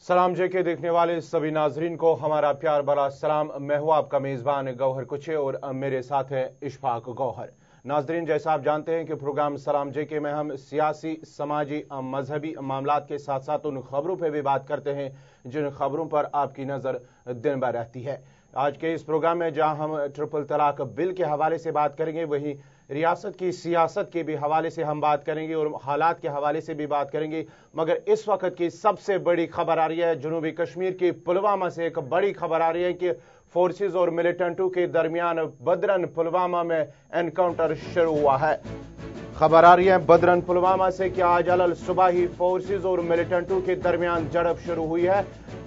सलाम जे के देखने वाले सभी नाजरीन को हमारा प्यार भरा सलाम। मैं हूं आपका मेज़बान गौहर कुचे और मेरे साथ है इशफाक गौहर। नाजरीन, जैसा आप जानते हैं कि प्रोग्राम सलाम जे के में हम सियासी, समाजी, मजहबी मामलात के साथ साथ उन खबरों पर भी बात करते हैं जिन खबरों पर आपकी नज़र दिन भर रहती है। आज के इस प्रोग्राम में जहां हम ट्रिपल तलाक बिल के हवाले से बात करेंगे, वहीं रियासत की सियासत के भी हवाले से हम बात करेंगे और हालात के हवाले से भी बात करेंगे। मगर इस वक्त की सबसे बड़ी खबर आ रही है जनूबी कश्मीर के पुलवामा से। एक बड़ी खबर आ रही है कि फोर्सेस और मिलिटेंटों के दरमियान बदरन पुलवामा में एनकाउंटर शुरू हुआ है। खबर आ रही है बदरन पुलवामा से कि आज अलल सुबह ही फोर्सेस और मिलिटेंटों के दरमियान झड़प शुरू हुई है।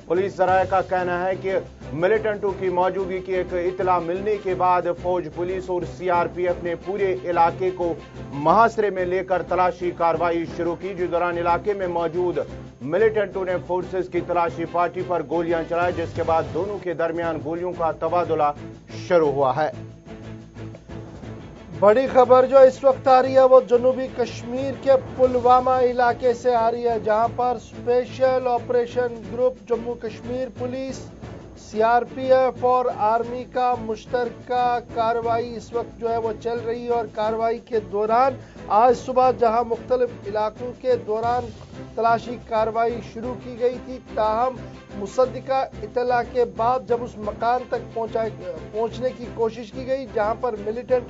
पुलिस जराये का कहना है कि मिलिटेंटों की मौजूदगी की एक इतला मिलने के बाद फौज, पुलिस और सीआरपीएफ ने पूरे इलाके को मुहासरे में लेकर तलाशी कार्रवाई शुरू की, जिस दौरान इलाके में मौजूद मिलिटेंटों ने फोर्सेस की तलाशी पार्टी पर गोलियां चलाई, जिसके बाद दोनों के दरमियान गोलियों का तबादला शुरू हुआ है। बड़ी खबर जो इस वक्त आ रही है वो जनूबी कश्मीर के पुलवामा इलाके से आ रही है, जहां पर special operation group Jammu Kashmir police, CRPF और आर्मी का मुश्तरका कार्रवाई इस वक्त जो है वो चल रही है। और कार्रवाई के दौरान आज सुबह जहां मुख्तलिफ इलाकों के दौरान तलाशी कार्रवाई शुरू की गई थी, ताहम मुसद्दिका इतला के बाद जब उस मकान तक पहुंचने की कोशिश की गई जहां पर मिलिटेंट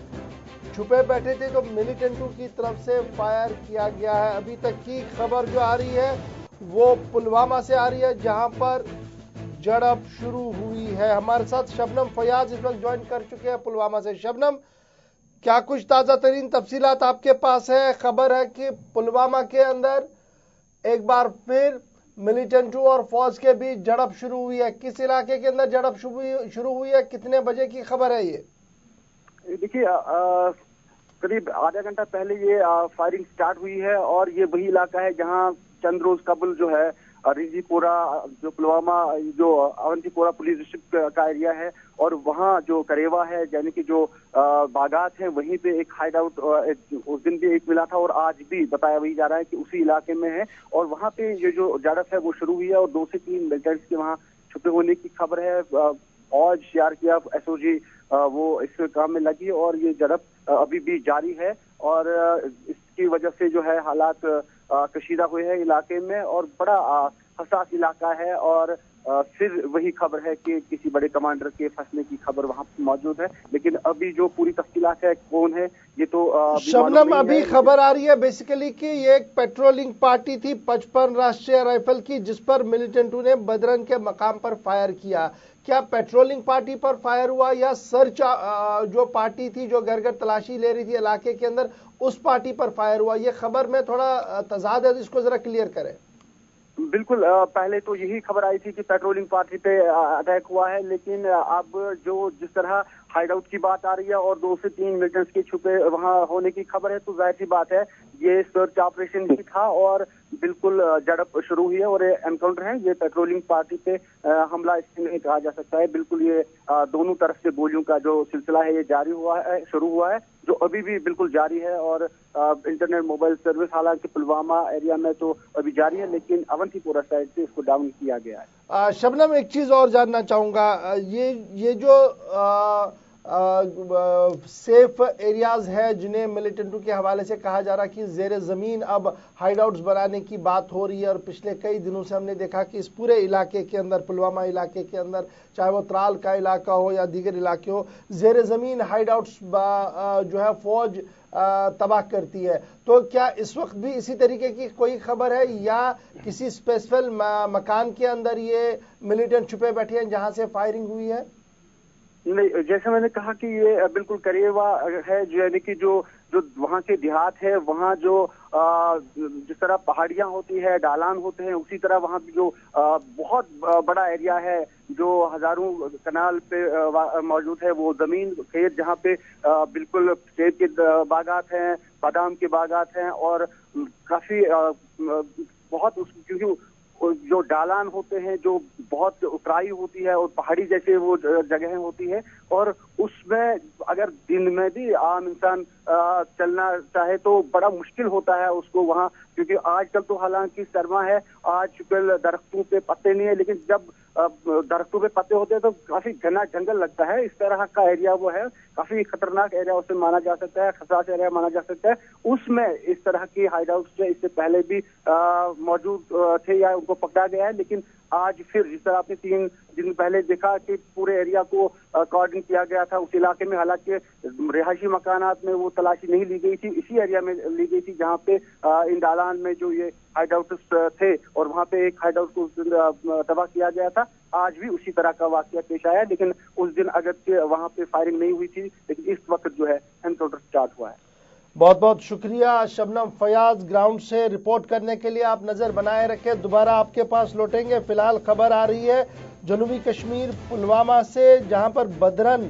छुपे बैठे थे, तो मिलिटेंटों की तरफ से फायर किया गया है। अभी तक की खबर जो आ रही है वो पुलवामा से आ रही है, जहां पर झड़प शुरू हुई है। हमारे साथ शबनम फयाज इस वक्त ज्वाइन कर चुके हैं पुलवामा से। शबनम, क्या कुछ ताजा तरीन तफसीलात आपके पास है? खबर है कि पुलवामा के अंदर एक बार फिर मिलिटेंटों और फौज के बीच झड़प शुरू हुई है। किस इलाके के अंदर झड़प शुरू हुई है? कितने बजे की खबर है ये? देखिए, करीब आधा घंटा पहले ये फायरिंग स्टार्ट हुई है और ये वही इलाका है जहां चंद रोज कबल जो है रिजीपुरा, जो पुलवामा, जो अवंतीपोरा पुलिस डिस्ट्रिक्ट का एरिया है, और वहाँ जो करेवा है, यानी कि जो बागात है, वहीं पे एक हाइड आउट उस दिन भी एक मिला था और आज भी बताया वही जा रहा है कि उसी इलाके में है। और वहाँ पे ये जो झड़प है वो शुरू हुई है और 2 से 3 मिलिटेंट्स के वहाँ छुपे होने की खबर है। फौज, सीआरपीएफ, एसओजी वो इस काम में लगी और ये झड़प अभी भी जारी है और इसकी वजह से जो है हालात कशीदा हुए हैं इलाके में और बड़ा हसास इलाका है। और फिर वही खबर है कि किसी बड़े कमांडर के फंसने की खबर वहां मौजूद है, लेकिन अभी जो पूरी तफसीलात है कौन है ये तो शबनम, अभी खबर आ रही है बेसिकली कि ये एक पेट्रोलिंग पार्टी थी 55 राष्ट्रीय राइफल की, जिस पर मिलिटेंटों ने बदरन के मकाम पर फायर किया। क्या पेट्रोलिंग पार्टी पर फायर हुआ या सर्च जो पार्टी थी जो घर घर तलाशी ले रही थी इलाके के अंदर, उस पार्टी पर फायर हुआ? ये खबर में थोड़ा तजाद है, इसको जरा क्लियर करें। बिल्कुल, पहले तो यही खबर आई थी कि पेट्रोलिंग पार्टी पे अटैक हुआ है, लेकिन अब जो जिस तरह हाइड आउट की बात आ रही है और 2 से 3 मिलिटेंट्स के छुपे वहां होने की खबर है, तो जाहिर सी बात है ये सर्च ऑपरेशन ही था और बिल्कुल झड़प शुरू हुई है और ये एनकाउंटर है। ये पेट्रोलिंग पार्टी पे हमला इससे नहीं कहा जा सकता है। बिल्कुल ये दोनों तरफ से गोलियों का जो सिलसिला है ये जारी हुआ है, शुरू हुआ है, जो अभी भी बिल्कुल जारी है। और इंटरनेट मोबाइल सर्विस हालांकि पुलवामा एरिया में तो अभी जारी है, लेकिन अवंतीपोरा साइड से इसको डाउन किया गया है। शबनम, एक चीज और जानना चाहूंगा, ये जो सेफ एरियाज है जिन्हें मिलिटेंटों के हवाले से कहा जा रहा कि जेर जमीन अब हाइड आउट्स बनाने की बात हो रही है, और पिछले कई दिनों से हमने देखा कि इस पूरे इलाके के अंदर, पुलवामा इलाके के अंदर, चाहे वो त्राल का इलाका हो या दीगर इलाके हो, जेर जमीन हाइड आउट्स जो है फौज तबाह करती है। तो क्या इस वक्त भी इसी तरीके की कोई खबर है या किसी स्पेसिफिक मकान के अंदर ये मिलिटेंट छुपे बैठे हैं जहां से फायरिंग हुई है? नहीं, जैसे मैंने कहा कि ये बिल्कुल करेवा है, जो यानी कि जो वहाँ के देहात है, वहाँ जो जिस तरह पहाड़ियाँ होती है, ढालान होते हैं, उसी तरह वहाँ जो बहुत बड़ा एरिया है जो हजारों कनाल पे मौजूद है, वो जमीन खेत जहाँ पे बिल्कुल सेब के बागात हैं, बादाम के बागात हैं और काफी बहुत क्योंकि जो ढालान होते हैं, जो बहुत उतराई होती है और पहाड़ी जैसे वो जगहें होती है, और उसमें अगर दिन में भी आम इंसान चलना चाहे तो बड़ा मुश्किल होता है उसको वहाँ کیونکہ آج کل تو حالانکہ سرما ہے، آج کل درختوں پہ پتے نہیں ہے، لیکن جب درختوں پہ پتے ہوتے ہیں تو کافی گھنا جنگل لگتا ہے. اس طرح کا ایریا وہ ہے، کافی خطرناک ایریا اسے مانا جا سکتا ہے، حساس ایریا مانا جا سکتا ہے. اس میں اس طرح کی ہائیڈ آؤٹس اس سے پہلے بھی موجود تھے یا ان کو پکڑا گیا ہے. لیکن آج پھر جس طرح آپ نے 3 دن پہلے دیکھا کہ پورے ایریا کو کارڈن کیا گیا تھا اس علاقے میں، حالانکہ رہائشی مکانات میں وہ تلاشی نہیں لی گئی تھی، اسی ایریا میں لی گئی تھی جہاں پہ ان ڈالان میں جو یہ ہائیڈ آؤٹس تھے اور وہاں پہ ایک ہائیڈ آؤٹ کو تباہ کیا گیا تھا. آج بھی اسی طرح کا واقعہ پیش آیا، لیکن اس دن اگرچہ وہاں پہ فائرنگ نہیں ہوئی تھی، لیکن اس وقت جو ہے انکاؤنٹر سٹارٹ ہوا ہے. بہت بہت شکریہ شبنم فیاض، گراؤنڈ سے رپورٹ کرنے کے لیے. آپ نظر بنائے رکھیں، دوبارہ آپ کے پاس لوٹیں گے. فی الحال خبر آ رہی ہے جنوبی کشمیر پلوامہ سے، جہاں پر بدرن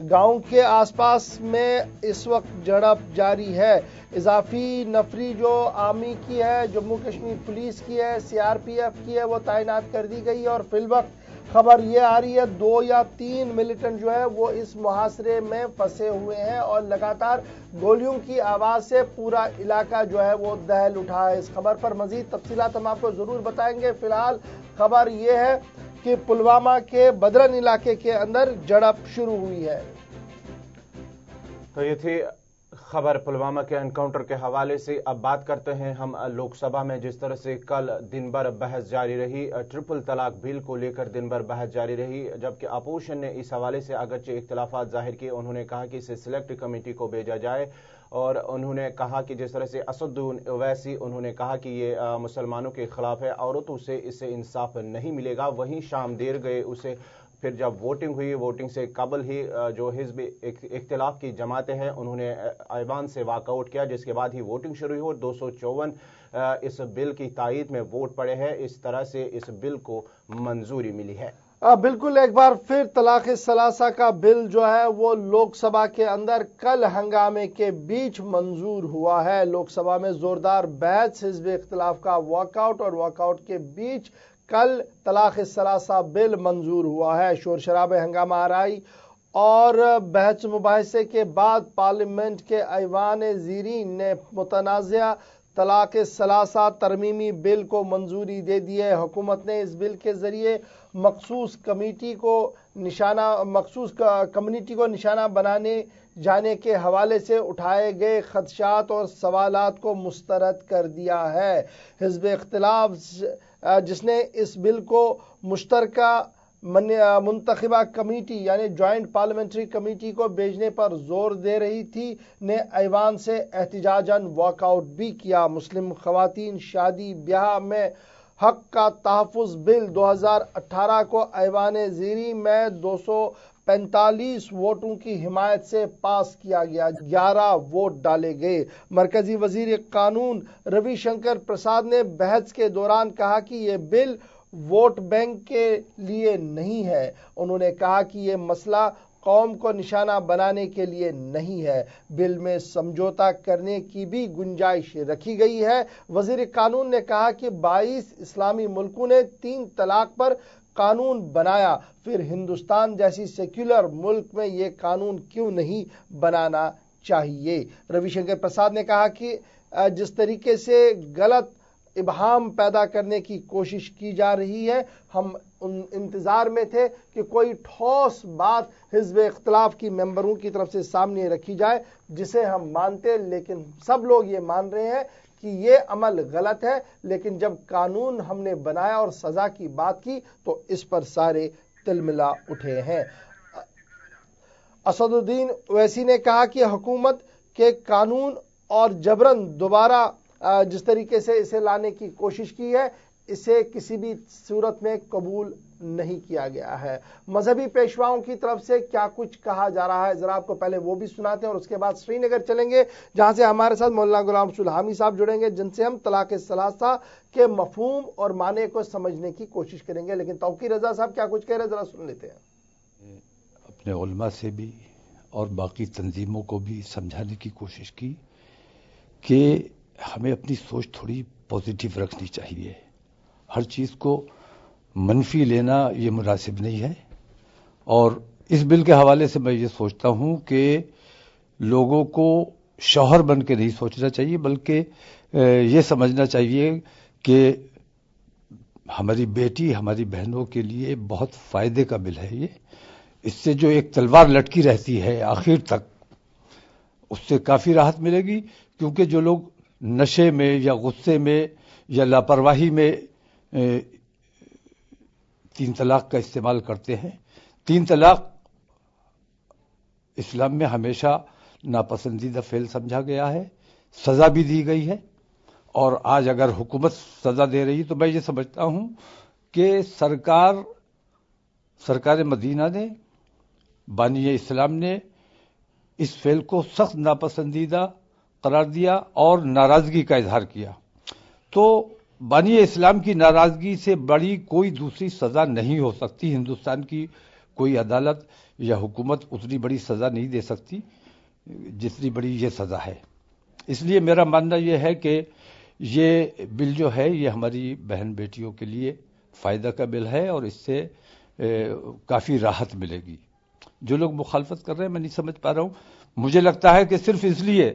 گاؤں کے آس پاس میں اس وقت جھڑپ جاری ہے. اضافی نفری جو آرمی کی ہے، جموں کشمیر پولیس کی ہے، CRPF کی ہے، وہ تعینات کر دی گئی ہے. اور فی الوقت خبر یہ آ رہی ہے 2 یا 3 ملیٹنٹ جو ہے وہ اس محاصرے میں پھنسے ہوئے ہیں اور لگاتار گولیوں کی آواز سے پورا علاقہ جو ہے وہ دہل اٹھا ہے. اس خبر پر مزید تفصیلات ہم آپ کو ضرور بتائیں گے. فی الحال خبر یہ ہے کہ پلوامہ کے بدرن علاقے کے اندر جھڑپ شروع ہوئی ہے. تو یہ تھی خبر پلوامہ کے انکاؤنٹر کے حوالے سے. اب بات کرتے ہیں ہم لوک سبھا میں جس طرح سے کل دن بھر بحث جاری رہی، ٹرپل طلاق بل کو لے کر دن بھر بحث جاری رہی، جبکہ اپوزیشن نے اس حوالے سے اگرچہ اختلافات ظاہر کیے. انہوں نے کہا کہ اسے سلیکٹ کمیٹی کو بھیجا جائے، اور انہوں نے کہا کہ جس طرح سے اسدالدین اویسی انہوں نے کہا کہ یہ مسلمانوں کے خلاف ہے، عورتوں سے اسے انصاف نہیں ملے گا. وہیں شام دیر گئے اسے پھر جب ووٹنگ ہوئی، ووٹنگ سے قبل ہی جو حزب اختلاف کی جماعتیں ہیں انہوں نے ایوان سے واک آؤٹ کیا، جس کے بعد ہی ووٹنگ شروع ہوئی اور 254 اس بل کی تائید میں ووٹ پڑے ہیں. اس طرح سے اس بل کو منظوری ملی ہے. بالکل، ایک بار پھر طلاق ثلاثہ کا بل جو ہے وہ لوک سبھا کے اندر کل ہنگامے کے بیچ منظور ہوا ہے. لوک سبھا میں زوردار بحث، حزب اختلاف کا واک آؤٹ اور واک آؤٹ کے بیچ کل طلاق ثلاثہ بل منظور ہوا ہے. شور شرابے، ہنگامہ آرائی اور بحث مباحثے کے بعد پارلیمنٹ کے ایوان زیرین نے متنازعہ طلاق ثلاثہ ترمیمی بل کو منظوری دے دی ہے. حکومت نے اس بل کے ذریعے مخصوص کمیونٹی کو نشانہ بنانے جانے کے حوالے سے اٹھائے گئے خدشات اور سوالات کو مسترد کر دیا ہے. حزب اختلاف جس نے اس بل کو مشترکہ منتخبہ کمیٹی یعنی جوائنٹ پارلیمنٹری کمیٹی کو بھیجنے پر زور دے رہی تھی، نے ایوان سے احتجاجاً واک آؤٹ بھی کیا. مسلم خواتین شادی بیاہ میں حق کا تحفظ بل 2018 کو ایوان زیریں میں 245 ووٹوں کی حمایت سے پاس کیا گیا، 11 ووٹ ڈالے گئے. مرکزی وزیر قانون روی شنکر پرساد نے بحث کے دوران کہا کہ یہ بل ووٹ بینک کے لیے نہیں ہے. انہوں نے کہا کہ یہ مسئلہ قوم کو نشانہ بنانے کے لیے نہیں ہے. بل میں سمجھوتا کرنے کی بھی گنجائش رکھی گئی ہے. وزیر قانون نے کہا کہ 22 اسلامی ملکوں نے 3 طلاق پر قانون بنایا، پھر ہندوستان جیسی سیکولر ملک میں یہ قانون کیوں نہیں بنانا چاہیے. روی شنکر پرساد نے کہا کہ جس طریقے سے غلط ابہام پیدا کرنے کی کوشش کی جا رہی ہے، ہم انتظار میں تھے کہ کوئی ٹھوس بات حزب اختلاف کی ممبروں کی طرف سے سامنے رکھی جائے جسے ہم مانتے، لیکن سب لوگ یہ مان رہے ہیں کہ یہ عمل غلط ہے. لیکن جب قانون ہم نے بنایا اور سزا کی بات کی تو اس پر سارے تلملا اٹھے ہیں. اسدالدین اویسی نے کہا کہ حکومت کے قانون اور جبراً دوبارہ جس طریقے سے اسے لانے کی کوشش کی ہے، اسے کسی بھی صورت میں قبول نہیں کیا گیا ہے. مذہبی پیشواؤں کی طرف سے کیا کچھ کہا جا رہا ہے، ذرا آپ کو پہلے وہ بھی سناتے ہیں اور اس کے بعد سری نگر چلیں گے، جہاں سے ہمارے ساتھ مولانا غلام رسول حامی صاحب جڑیں گے، جن سے ہم طلاق ثلاثہ کے مفہوم اور معنی کو سمجھنے کی کوشش کریں گے. لیکن توقیر رضا صاحب کیا کچھ کہہ رہے ہیں، ذرا سن لیتے ہیں. اپنے علماء سے بھی اور باقی تنظیموں کو بھی سمجھانے کی کوشش کی کہ ہمیں اپنی سوچ تھوڑی پازیٹیو رکھنی چاہیے. ہر چیز کو منفی لینا یہ مناسب نہیں ہے. اور اس بل کے حوالے سے میں یہ سوچتا ہوں کہ لوگوں کو شوہر بن کے نہیں سوچنا چاہیے، بلکہ یہ سمجھنا چاہیے کہ ہماری بیٹی ہماری بہنوں کے لیے بہت فائدے کا بل ہے یہ. اس سے جو ایک تلوار لٹکی رہتی ہے آخر تک، اس سے کافی راحت ملے گی. کیونکہ جو لوگ نشے میں یا غصے میں یا لاپرواہی میں 3 طلاق کا استعمال کرتے ہیں، 3 طلاق اسلام میں ہمیشہ ناپسندیدہ فعل سمجھا گیا ہے، سزا بھی دی گئی ہے. اور آج اگر حکومت سزا دے رہی تو میں یہ سمجھتا ہوں کہ سرکار مدینہ نے، بانی اسلام نے اس فعل کو سخت ناپسندیدہ قرار دیا اور ناراضگی کا اظہار کیا. تو بانی اسلام کی ناراضگی سے بڑی کوئی دوسری سزا نہیں ہو سکتی. ہندوستان کی کوئی عدالت یا حکومت اتنی بڑی سزا نہیں دے سکتی جتنی بڑی یہ سزا ہے. اس لیے میرا ماننا یہ ہے کہ یہ بل جو ہے یہ ہماری بہن بیٹیوں کے لیے فائدہ کا بل ہے اور اس سے کافی راحت ملے گی. جو لوگ مخالفت کر رہے ہیں میں نہیں سمجھ پا رہا ہوں. مجھے لگتا ہے کہ صرف اس لیے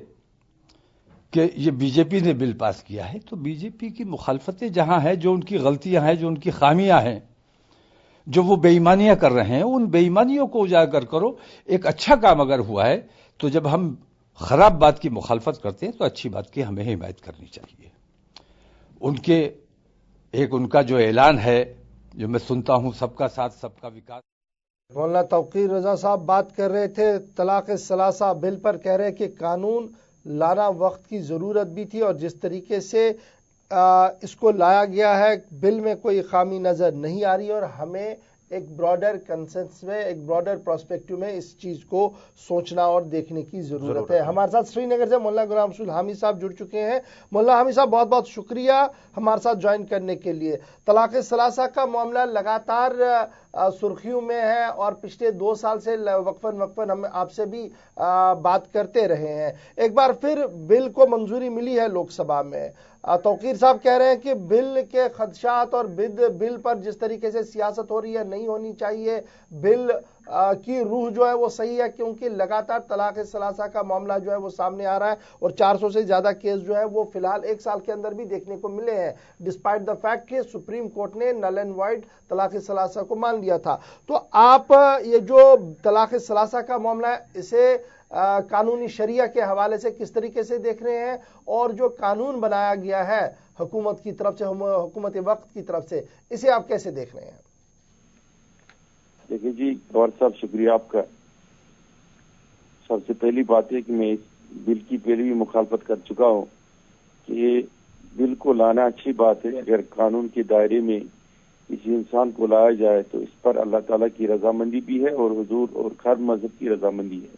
کہ یہ بی جے پی نے بل پاس کیا ہے، تو بی جے پی کی مخالفتیں جہاں ہیں، جو ان کی غلطیاں ہیں، جو ان کی خامیاں ہیں، جو وہ بے ایمانیاں کر رہے ہیں، ان بے ایمانیوں کو اجاگر کرو. ایک اچھا کام اگر ہوا ہے تو جب ہم خراب بات کی مخالفت کرتے ہیں تو اچھی بات کی ہمیں حمایت کرنی چاہیے. ان کا جو اعلان ہے جو میں سنتا ہوں، سب کا ساتھ سب کا وکاس. مولانا توقیر رضا صاحب بات کر رہے تھے طلاق ثلاثہ بل پر، کہہ رہے کہ قانون لانا وقت کی ضرورت بھی تھی اور جس طریقے سے اس کو لایا گیا ہے بل میں کوئی خامی نظر نہیں آ رہی اور ہمیں ایک براڈر کنسنس میں، ایک براڈر پرسپیکٹو میں اس چیز کو سوچنا اور دیکھنے کی ضرورت ہے. ہمارے ساتھ سری نگر سے مولانا غلام رسول حامد صاحب جڑ چکے ہیں. مولانا حامد صاحب بہت بہت شکریہ ہمارے ساتھ جوائن کرنے کے لیے. طلاق ثلاثہ کا معاملہ لگاتار سرخیوں میں ہے اور پچھلے 2 سال سے وقفاً ہم آپ سے بھی بات کرتے رہے ہیں. ایک بار پھر بل کو منظوری ملی ہے لوک سبھا میں. توقیر صاحب کہہ رہے ہیں کہ بل کے خدشات اور بل پر جس طریقے سے سیاست ہو رہی ہے نہیں ہونی چاہیے. بل کی روح جو ہے وہ صحیح ہے کیونکہ لگاتار طلاق ثلاثہ کا معاملہ جو ہے وہ سامنے آ رہا ہے اور 400 سے زیادہ کیس جو ہے وہ فی الحال 1 سال کے اندر بھی دیکھنے کو ملے ہیں، ڈسپائٹ دا فیکٹ کہ سپریم کورٹ نے نل اینڈ وائڈ طلاق ثلاثہ کو مان لیا تھا. تو آپ یہ جو طلاق ثلاثہ کا معاملہ ہے اسے قانونی شریعہ کے حوالے سے کس طریقے سے دیکھ رہے ہیں اور جو قانون بنایا گیا ہے حکومت کی طرف سے، حکومت وقت کی طرف سے، اسے آپ کیسے دیکھ رہے ہیں؟ دیکھیے جی گور صاحب شکریہ آپ کا. سب سے پہلی بات ہے کہ میں اس بل کی پہلے بھی مخالفت کر چکا ہوں کہ بل کو لانا اچھی بات ہے. اگر قانون کے دائرے میں کسی انسان کو لایا جائے تو اس پر اللہ تعالیٰ کی رضامندی بھی ہے اور حضور اور ہر مذہب کی رضامندی ہے.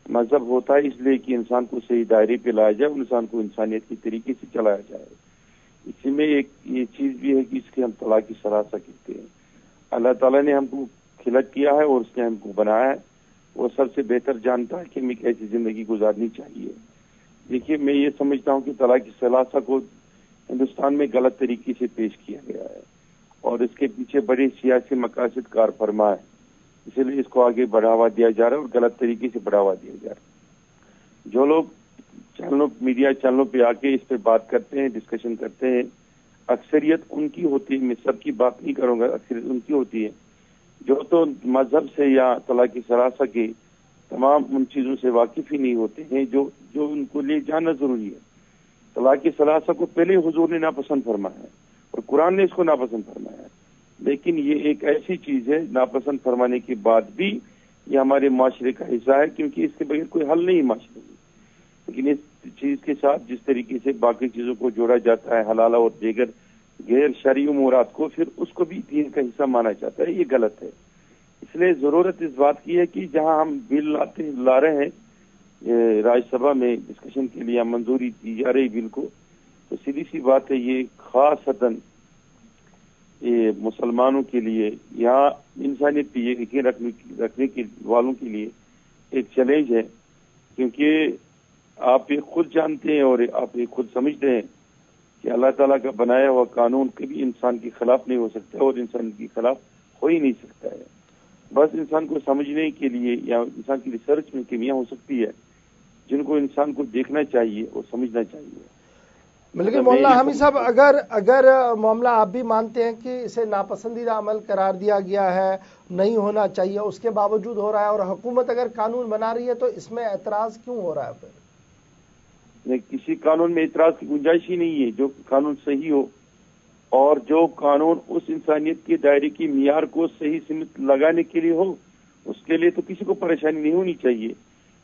مذہب ہوتا ہے اس لیے کہ انسان کو صحیح دائرے پہ لایا جائے، انسان کو انسانیت کے طریقے سے چلایا جائے. اسی میں ایک یہ چیز بھی ہے کہ اس کے ہم طلاق ثلاثہ کہتے ہیں. اللہ تعالیٰ نے ہم کو خلق کیا ہے اور اس نے ہم کو بنایا ہے، وہ سب سے بہتر جانتا ہے کہ ہمیں کیسی زندگی گزارنی چاہیے. دیکھیے میں یہ سمجھتا ہوں کہ طلاق ثلاثہ کو ہندوستان میں غلط طریقے سے پیش کیا گیا ہے اور اس کے پیچھے بڑے سیاسی مقاصد کار فرما ہے. اسی لیے اس کو آگے بڑھاوا دیا جا رہا ہے اور غلط طریقے سے بڑھاوا دیا جا رہا ہے. جو لوگ میڈیا چینلوں پہ آ کے اس پہ بات کرتے ہیں، ڈسکشن کرتے ہیں، اکثریت ان کی ہوتی ہے. میں سب کی بات نہیں کروں گا، اکثریت ان کی ہوتی ہے جو تو مذہب سے یا طلاق ثلاثہ کے تمام ان چیزوں سے واقف ہی نہیں ہوتے ہیں جو ان کو لیے جاننا ضروری ہے. طلاق ثلاثہ کو پہلے حضور نے ناپسند فرمایا ہے اور قرآن نے اس کو ناپسند فرمایا ہے، لیکن یہ ایک ایسی چیز ہے ناپسند فرمانے کے بعد بھی یہ ہمارے معاشرے کا حصہ ہے کیونکہ اس کے بغیر کوئی حل نہیں معاشرے میں. لیکن اس چیز کے ساتھ جس طریقے سے باقی چیزوں کو جوڑا جاتا ہے، حلال اور دیگر غیر شرعی امورات کو، پھر اس کو بھی دین کا حصہ مانا جاتا ہے، یہ غلط ہے. اس لیے ضرورت اس بات کی ہے کہ جہاں ہم بل لا رہے ہیں راجیہ سبھا میں ڈسکشن کے لیے منظوری دی جا رہی بل کو، تو سیدھی سی بات ہے یہ خاصتاً یہ مسلمانوں کے لیے، یہاں انسانیت پہ یقین رکھنے کے والوں کے لیے ایک چیلنج ہے. کیونکہ آپ یہ خود جانتے ہیں اور آپ یہ خود سمجھتے ہیں کہ اللہ تعالیٰ کا بنایا ہوا قانون کبھی انسان کے خلاف نہیں ہو سکتا اور انسان کے خلاف ہو ہی نہیں سکتا ہے. بس انسان کو سمجھنے کے لیے یا انسان کی ریسرچ میں کمیاں ہو سکتی ہے جن کو انسان کو دیکھنا چاہیے اور سمجھنا چاہیے. لیکن مولانا حامد صاحب اگر معاملہ آپ بھی مانتے ہیں کہ اسے ناپسندیدہ عمل قرار دیا گیا ہے، نہیں ہونا چاہیے، اس کے باوجود ہو رہا ہے، اور حکومت اگر قانون بنا رہی ہے تو اس میں اعتراض کیوں ہو رہا ہے پھر؟ کسی قانون میں اعتراض کی گنجائش ہی نہیں ہے. جو قانون صحیح ہو اور جو قانون اس انسانیت کے دائرے کی معیار کو صحیح سمت لگانے کے لیے ہو، اس کے لیے تو کسی کو پریشانی نہیں ہونی چاہیے.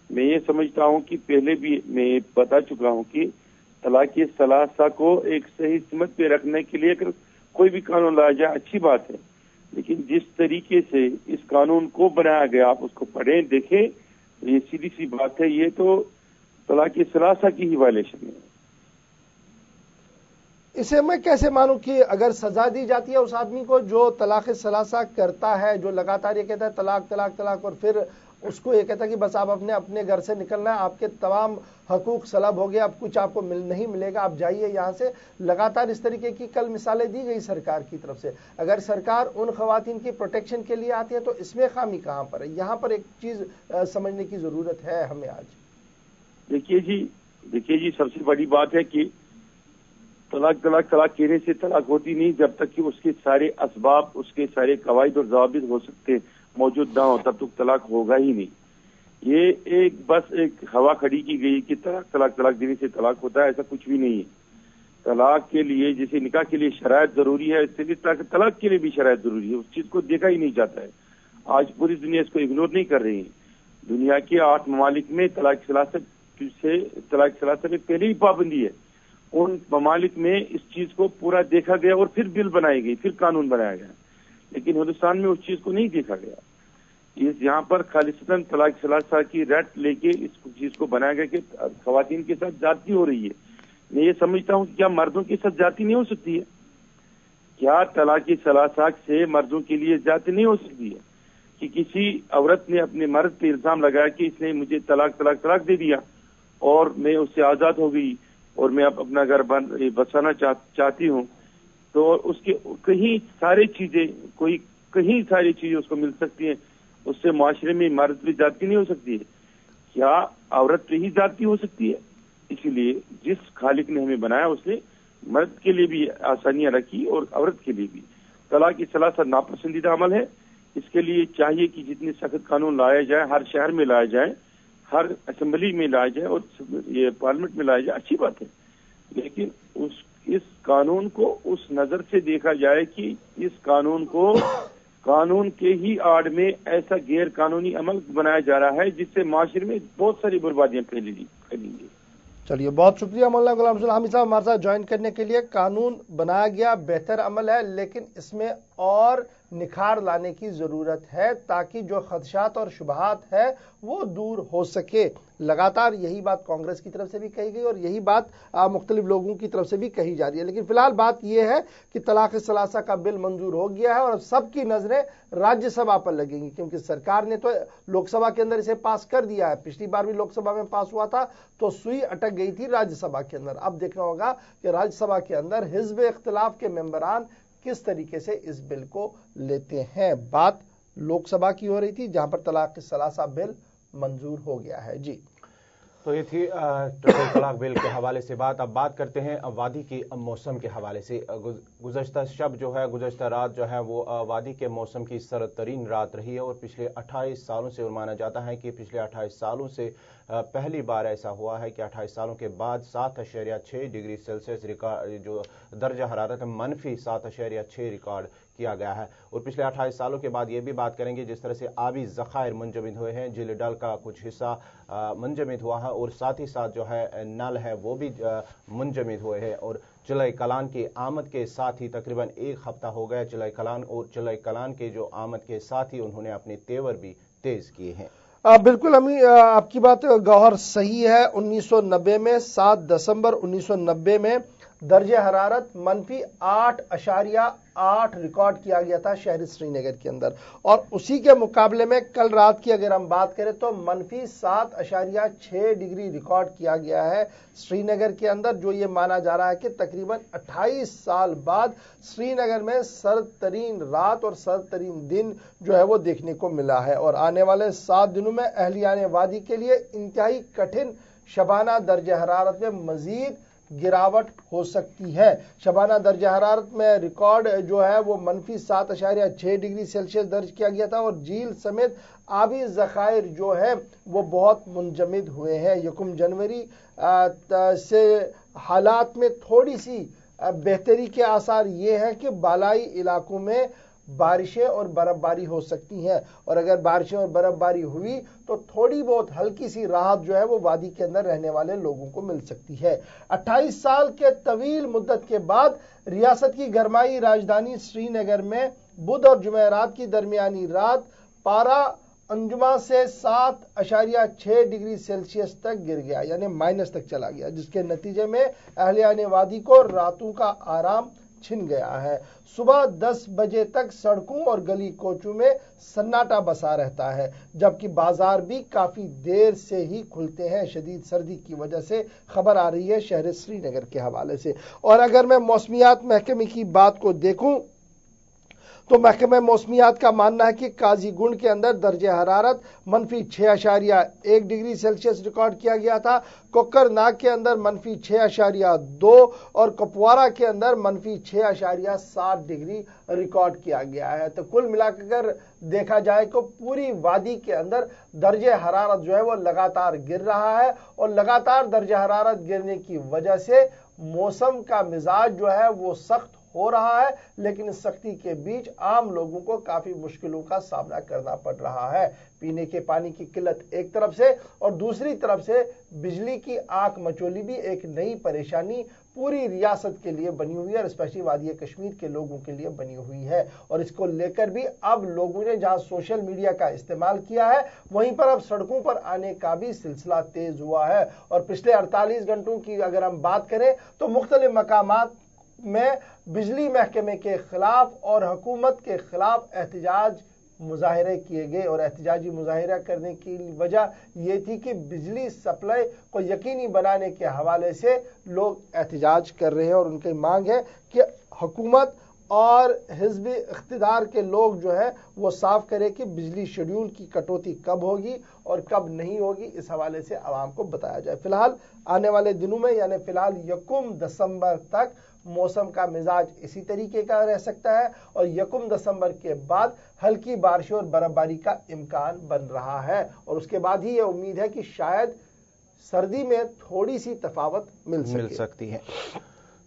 میں یہ سمجھتا ہوں کہ پہلے بھی میں بتا چکا ہوں کہ طلاق ثلاثہ کو ایک صحیح سمت پہ رکھنے کے لیے اگر کوئی بھی قانون لایا جائے اچھی بات ہے، لیکن جس طریقے سے اس قانون کو بنایا گیا آپ اس کو پڑھیں دیکھیں، یہ سیدھی سی بات ہے، یہ تو طلاق ثلاثہ کی ہی وائلیشن ہے. اسے میں کیسے مانوں کہ اگر سزا دی جاتی ہے اس آدمی کو جو طلاق ثلاثہ کرتا ہے، جو لگاتار یہ کہتا ہے طلاق طلاق طلاق، اور پھر اس کو یہ کہتا ہے کہ بس آپ اپنے گھر سے نکلنا ہے، آپ کے تمام حقوق سلب ہو گئے، اب کچھ آپ کو نہیں ملے گا، آپ جائیے یہاں سے، لگاتار اس طریقے کی کل مثالیں دی گئی سرکار کی طرف سے. اگر سرکار ان خواتین کی پروٹیکشن کے لیے آتی ہے تو اس میں خامی کہاں پر ہے؟ یہاں پر ایک چیز سمجھنے کی ضرورت ہے ہمیں آج. دیکھیے جی سب سے بڑی بات ہے کہ طلاق کہنے سے طلاق ہوتی نہیں جب تک کہ اس کے سارے اسباب، اس کے سارے قواعد اور ضوابط ہو سکتے موجود نہ ہو، تب تک طلاق ہوگا ہی نہیں. یہ بس ایک ہوا کھڑی کی گئی کہ طلاق دینے سے طلاق ہوتا ہے، ایسا کچھ بھی نہیں ہے. طلاق کے لیے جیسے نکاح کے لیے شرائط ضروری ہے، اس سے بھی طلاق کے لیے بھی شرائط ضروری ہے. اس چیز کو دیکھا ہی نہیں جاتا ہے. آج پوری دنیا اس کو اگنور نہیں کر رہی ہے. دنیا کے 8 ممالک میں طلاق ثلاثہ میں پہلے ہی پابندی ہے. ان ممالک میں اس چیز کو پورا دیکھا گیا اور پھر بل بنائی گئی، پھر قانون بنایا گیا، لیکن ہندوستان میں اس چیز کو نہیں دیکھا گیا. یہاں پر خالصتاً طلاق ثلاثہ کی ریٹ لے کے اس چیز کو بنایا گیا کہ خواتین کے ساتھ زیادتی ہو رہی ہے. میں یہ سمجھتا ہوں کہ کیا مردوں کے ساتھ زیادتی نہیں ہو سکتی ہے؟ کیا طلاق ثلاثہ سے مردوں کے لیے زیادتی نہیں ہو سکتی ہے کہ کسی عورت نے اپنے مرد پہ الزام لگایا کہ اس نے مجھے طلاق دے دیا اور میں اس سے آزاد ہو گئی اور میں اب اپنا گھر بسانا چاہتی ہوں، تو اس کے کہیں ساری چیزیں اس کو مل سکتی ہیں. اس سے معاشرے میں مرد بھی زیادتی نہیں ہو سکتی ہے؟ کیا عورت پہ ہی زیادتی ہو سکتی ہے؟ اسی لیے جس خالق نے ہمیں بنایا اس نے مرد کے لیے بھی آسانیاں رکھی اور عورت کے لیے بھی. طلاق ثلاثہ ناپسندیدہ عمل ہے. اس کے لیے چاہیے کہ جتنے سخت قانون لایا جائے، ہر شہر میں لایا جائے، ہر اسمبلی میں لایا جائے اور یہ پارلیمنٹ میں لایا جائے، اچھی بات ہے. لیکن اس قانون کو اس نظر سے دیکھا جائے کہ اس قانون کے ہی آڑ میں ایسا غیر قانونی عمل بنایا جا رہا ہے جس سے معاشرے میں بہت ساری بربادیاں پھیلیں گی. چلیے، بہت شکریہ مولانا غلام رسول حامد صاحب ہمارے ساتھ جوائن کرنے کے لیے. قانون بنایا گیا، بہتر عمل ہے، لیکن اس میں اور نکھار لانے کی ضرورت ہے تاکہ جو خدشات اور شبہات ہے وہ دور ہو سکے. لگاتار یہی بات کانگریس کی طرف سے بھی کہی گئی اور یہی بات مختلف لوگوں کی طرف سے بھی کہی جا رہی ہے. لیکن فی الحال بات یہ ہے کہ طلاق ثلاثہ کا بل منظور ہو گیا ہے اور اب سب کی نظریں راجیہ سبھا پر لگیں گی، کیونکہ سرکار نے تو لوک سبھا کے اندر اسے پاس کر دیا ہے. پچھلی بار بھی لوک سبھا میں پاس ہوا تھا تو سوئی اٹک گئی تھی راجیہ سبھا کے اندر. اب دیکھنا ہوگا کہ راجیہ سبھا کے اندر حزب اختلاف کے ممبران کس طریقے سے اس بل کو لیتے ہیں. بات لوک سبھا کی ہو رہی تھی جہاں پر طلاق ثلاثہ بل منظور ہو گیا ہے. جی، تو یہ تھی ٹرپل طلاق بل کے حوالے سے بات. اب بات کرتے ہیں وادی کی موسم کے حوالے سے. گزشتہ رات جو ہے وہ وادی کے موسم کی سرد ترین رات رہی ہے اور پچھلے 28 سالوں سے مانا جاتا ہے کہ پچھلے 28 سالوں سے پہلی بار ایسا ہوا ہے کہ 28 سالوں کے بعد 7.6 ڈگری سیلسیس جو درجہ حرارت منفی 7.6 ریکارڈ کیا گیا ہے. اور پچھلے 28 سالوں کے بعد یہ بھی بات کریں گے جس طرح سے آبی ذخائر منجمد ہوئے ہیں. جھیل ڈل کا کچھ حصہ منجمد ہوا ہے اور ساتھ ہی ساتھ جو ہے نل ہے وہ بھی منجمد ہوئے ہیں. اور چلائے کلان کی آمد کے ساتھ ہی تقریباً ایک ہفتہ ہو گیا چلائے کلان، اور چلائے کلان کے جو آمد کے ساتھ ہی انہوں نے اپنے تیور بھی تیز کیے ہیں. بالکل امی، آپ کی بات گوہر صحیح ہے. 1990 میں 7 دسمبر 1990 میں درجہ حرارت منفی 8.8 ریکارڈ کیا گیا تھا شہر سری نگر کے اندر، اور اسی کے مقابلے میں کل رات کی اگر ہم بات کریں تو منفی 7.6 ڈگری ریکارڈ کیا گیا ہے سری نگر کے اندر، جو یہ مانا جا رہا ہے کہ تقریباً 28 سال بعد سری نگر میں سرد ترین رات اور سرد ترین دن جو ہے وہ دیکھنے کو ملا ہے. اور آنے والے 7 دنوں میں اہلیان وادی کے لیے انتہائی کٹھن شبانہ درجہ حرارت میں مزید गिरावट हो सकती है। शबाना दर्ज हरारत में रिकॉर्ड जो है वो -7.6 डिग्री सेल्सियस दर्ज किया गया था और झील समेत आबी ज़खायर जो है वो बहुत मुंजमद हुए हैं। 1 जनवरी से हालात में थोड़ी सी बेहतरी के आसार ये हैं कि बालाई इलाकों में बारिशें और बर्फबारी हो सकती हैं और अगर बारिशें और बर्फबारी हुई तो थोड़ी बहुत हल्की सी राहत जो है वो वादी के अंदर रहने वाले लोगों को मिल सकती है। 28 साल के तवील मुद्दत के बाद रियासत की गरमाई राजधानी श्रीनगर में बुध और जुमेरात की दरमियानी रात पारा अंजुमा से 7.6 डिग्री सेल्सियस तक गिर गया, यानी माइनस तक चला गया, जिसके नतीजे में अहलियाने वादी को रातों का आराम छिन गया है। सुबह 10 बजे तक सड़कों और गली कोचों में सन्नाटा बसा रहता है, जबकि बाजार भी काफी देर से ही खुलते हैं। शदीद सर्दी की वजह से खबर आ रही है शहर श्रीनगर के हवाले से। और अगर मैं मौसमियात महकमे की बात को देखूं तो महकमे मौसमियात का मानना है कि काजीगुंड के अंदर दर्जे हरारत -6.1 डिग्री सेल्सियस रिकॉर्ड किया गया था, कोकरनाग के अंदर -6.2 और कपवारा के अंदर -6.7 डिग्री रिकॉर्ड किया गया है। तो कुल मिलाकर देखा जाए तो पूरी वादी के अंदर दर्जे हरारत जो है वो लगातार गिर रहा है और लगातार दर्जे हरारत गिरने की वजह से मौसम का मिजाज जो है वो सख्त हो रहा है, लेकिन इस सख्ती के बीच आम लोगों को काफी मुश्किलों का सामना करना पड़ रहा है। पीने के पानी की किल्लत एक तरफ से और दूसरी तरफ से बिजली की आंख मचोली भी एक नई परेशानी पूरी रियासत के लिए बनी हुई है और स्पेशली वादी कश्मीर के लोगों के लिए बनी हुई है। और इसको लेकर भी अब लोगों ने जहां सोशल मीडिया का इस्तेमाल किया है वहीं पर अब सड़कों पर आने का भी सिलसिला तेज हुआ है। और पिछले 48 घंटों की अगर हम बात करें तो मुख्तलिफ मकामात में बिजली महकमे के खिलाफ और हुकूमत के खिलाफ एहतजाज मुजाहिरे किए गए और एहतजाजी मुजाहिरा करने की वजह यह थी कि बिजली सप्लाई को यकीनी बनाने के हवाले से लोग एहतजाज कर रहे हैं और उनकी मांग है कि हुकूमत और हिज़्ब इख्तिदार के लोग जो है वो साफ करे कि बिजली शेड्यूल की कटौती कब होगी और कब नहीं होगी, इस हवाले से आवाम को बताया जाए। फिलहाल आने वाले दिनों में यानी फिलहाल 1 दिसंबर तक मौसम का मिजाज इसी तरीके का रह सकता है और 1 दिसंबर के बाद हल्की बारिशों और बर्फबारी का इम्कान बन रहा है और उसके बाद ही ये उम्मीद है कि शायद सर्दी में थोड़ी सी तफावत मिल सकती है।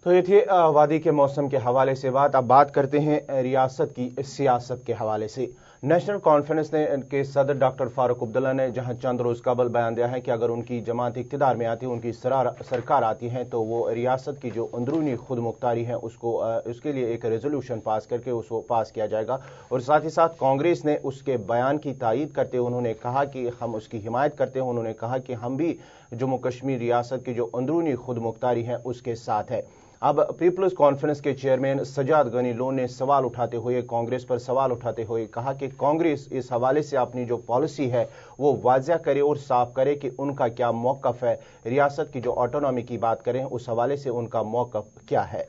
तो ये थी वादी के मौसम के हवाले से बात। अब बात करते हैं रियासत की सियासत के हवाले से। नेशनल कॉन्फ्रेंस के सदर डॉक्टर फारूक अब्दुल्ला ने जहां चंद रोज कबल बयान दिया है कि अगर उनकी जमात इख्तिदार में आती है, उनकी सरकार आती है, तो वो रियासत की जो अंदरूनी खुद मुख्तारी है उसके लिए एक रेजोल्यूशन पास करके उसको पास किया जाएगा। और साथ ही साथ कांग्रेस ने उसके बयान की तायीद करते हुए उन्होंने कहा कि हम उसकी हिमायत करते हैं। उन्होंने कहा कि हम भी जम्मू कश्मीर रियासत की जो अंदरूनी खुद मुख्तारी है उसके साथ है। अब पीपल्स कॉन्फ्रेंस के चेयरमैन सजाद गनी लोन ने सवाल उठाते हुए कांग्रेस पर सवाल उठाते हुए कहा कि कांग्रेस इस हवाले से अपनी जो पॉलिसी है वो वाज़ेह करे और साफ करे कि उनका क्या मौक़िफ़ है। रियासत की जो ऑटोनॉमी की बात करें उस हवाले से उनका मौक़िफ़ क्या है।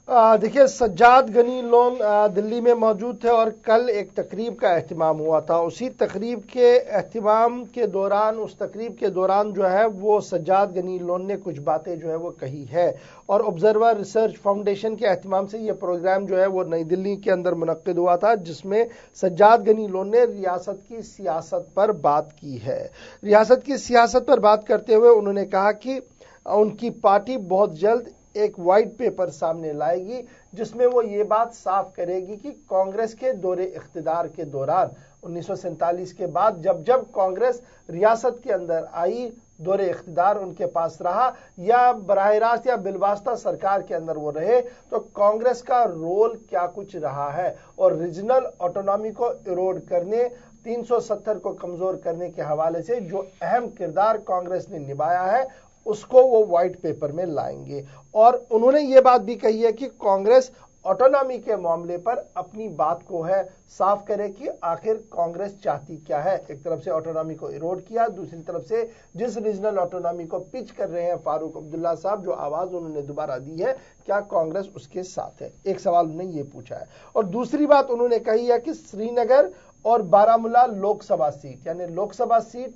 देखिए, सज्जाद गनी लोन दिल्ली में मौजूद थे और कल एक तकरीब का एहतमाम हुआ था। उसी तकरीब के एहतमाम के दौरान उस तकरीब के दौरान जो है वो सज्जाद गनी लोन ने कुछ बातें जो है वो कही है और ऑब्जर्वर रिसर्च फाउंडेशन के एहतमाम से ये प्रोग्राम जो है वो नई दिल्ली के अंदर मुनक्किद हुआ था, जिसमें सज्जाद गनी लोन ने रियासत की सियासत पर बात की है। रियासत की सियासत पर बात करते हुए उन्होंने कहा कि उनकी पार्टी बहुत जल्द एक वाइट पेपर सामने लाएगी जिसमें वो ये बात साफ करेगी कि कांग्रेस के दौरे इख्तिदार के दौरान 1947 के बाद जब जब कांग्रेस रियासत के अंदर आई, दौरे इख्तिदार उनके पास रहा या बराह रास्त या बिलवास्ता सरकार के अंदर वो रहे, तो कांग्रेस का रोल क्या कुछ रहा है और रीजनल ऑटोनॉमी को इरोड करने, 370 को कमजोर करने के हवाले से जो अहम किरदार कांग्रेस ने निभाया है उसको वो व्हाइट पेपर में लाएंगे। और उन्होंने ये बात भी कही है कि कांग्रेस ऑटोनॉमी के मामले पर अपनी बात को है साफ करे कि आखिर कांग्रेस चाहती क्या है। एक तरफ से ऑटोनॉमी को इरोड किया, दूसरी तरफ से जिस रीजनल ऑटोनॉमी को पिच कर रहे हैं फारूक अब्दुल्ला साहब, जो आवाज उन्होंने दोबारा दी है, क्या कांग्रेस उसके साथ है? एक सवाल उन्होंने ये पूछा है। और दूसरी बात उन्होंने कही है कि श्रीनगर और बारामूला लोकसभा सीट यानी लोकसभा सीट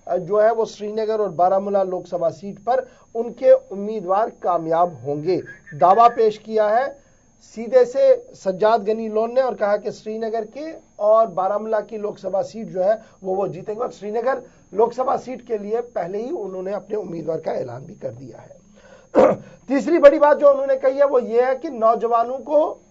जो है वो श्रीनगर और बारामूला लोकसभा सीट पर उनके उम्मीदवार कामयाब होंगे। दावा पेश किया है सीधे से सज्जाद गनी लोन ने और कहा कि श्रीनगर के और बारामूला की लोकसभा सीट जो है वो जीतेंगे और श्रीनगर लोकसभा सीट के लिए पहले ही उन्होंने अपने उम्मीदवार का ऐलान भी कर दिया है। तीसरी बड़ी बात जो उन्होंने कही है वो ये है कि नौजवानों को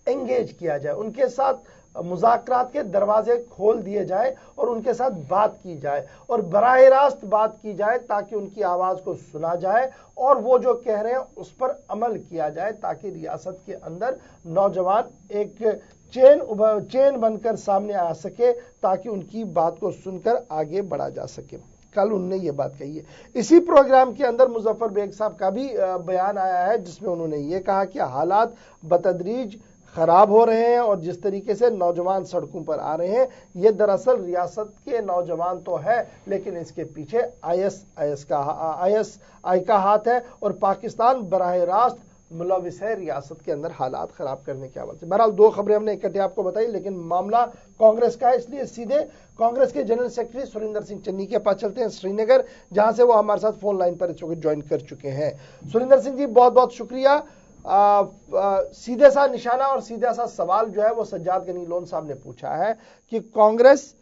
एंगेज किया जाए, उनके साथ मुज़ाकरात के दरवाजे खोल दिए जाए और उनके साथ बात की जाए और बराह रास्त बात की जाए ताकि उनकी आवाज को सुना जाए और वो जो कह रहे हैं उस पर अमल किया जाए ताकि रियासत के अंदर नौजवान एक चेन बनकर सामने आ सके ताकि उनकी बात को सुनकर आगे बढ़ा जा सके। कल उन्होंने ये बात कही है। इसी प्रोग्राम के अंदर मुजफ्फर बेग साहब का भी बयान आया है जिसमें उन्होंने ये कहा कि हालात बतदरीज खराब हो रहे हैं और जिस तरीके से नौजवान सड़कों पर आ रहे हैं ये दरअसल रियासत के नौजवान तो है लेकिन इसके पीछे आईएसआई का हाथ है और पाकिस्तान बराह रास्त मुलविस है रियासत के अंदर हालात खराब करने के हवाले से। बहरहाल दो खबरें हमने इकट्ठे आपको बताई लेकिन मामला कांग्रेस का है इसलिए सीधे कांग्रेस के जनरल सेक्रेटरी सुरिंदर सिंह चन्नी के पास चलते हैं श्रीनगर, जहां से वो हमारे साथ फोन लाइन पर ज्वाइन कर चुके हैं। सुरिंदर सिंह जी बहुत बहुत शुक्रिया। सीधे सा निशाना और सीधा सा सवाल जो है वो सज्जाद गनी लोन साहब ने पूछा है कि कांग्रेस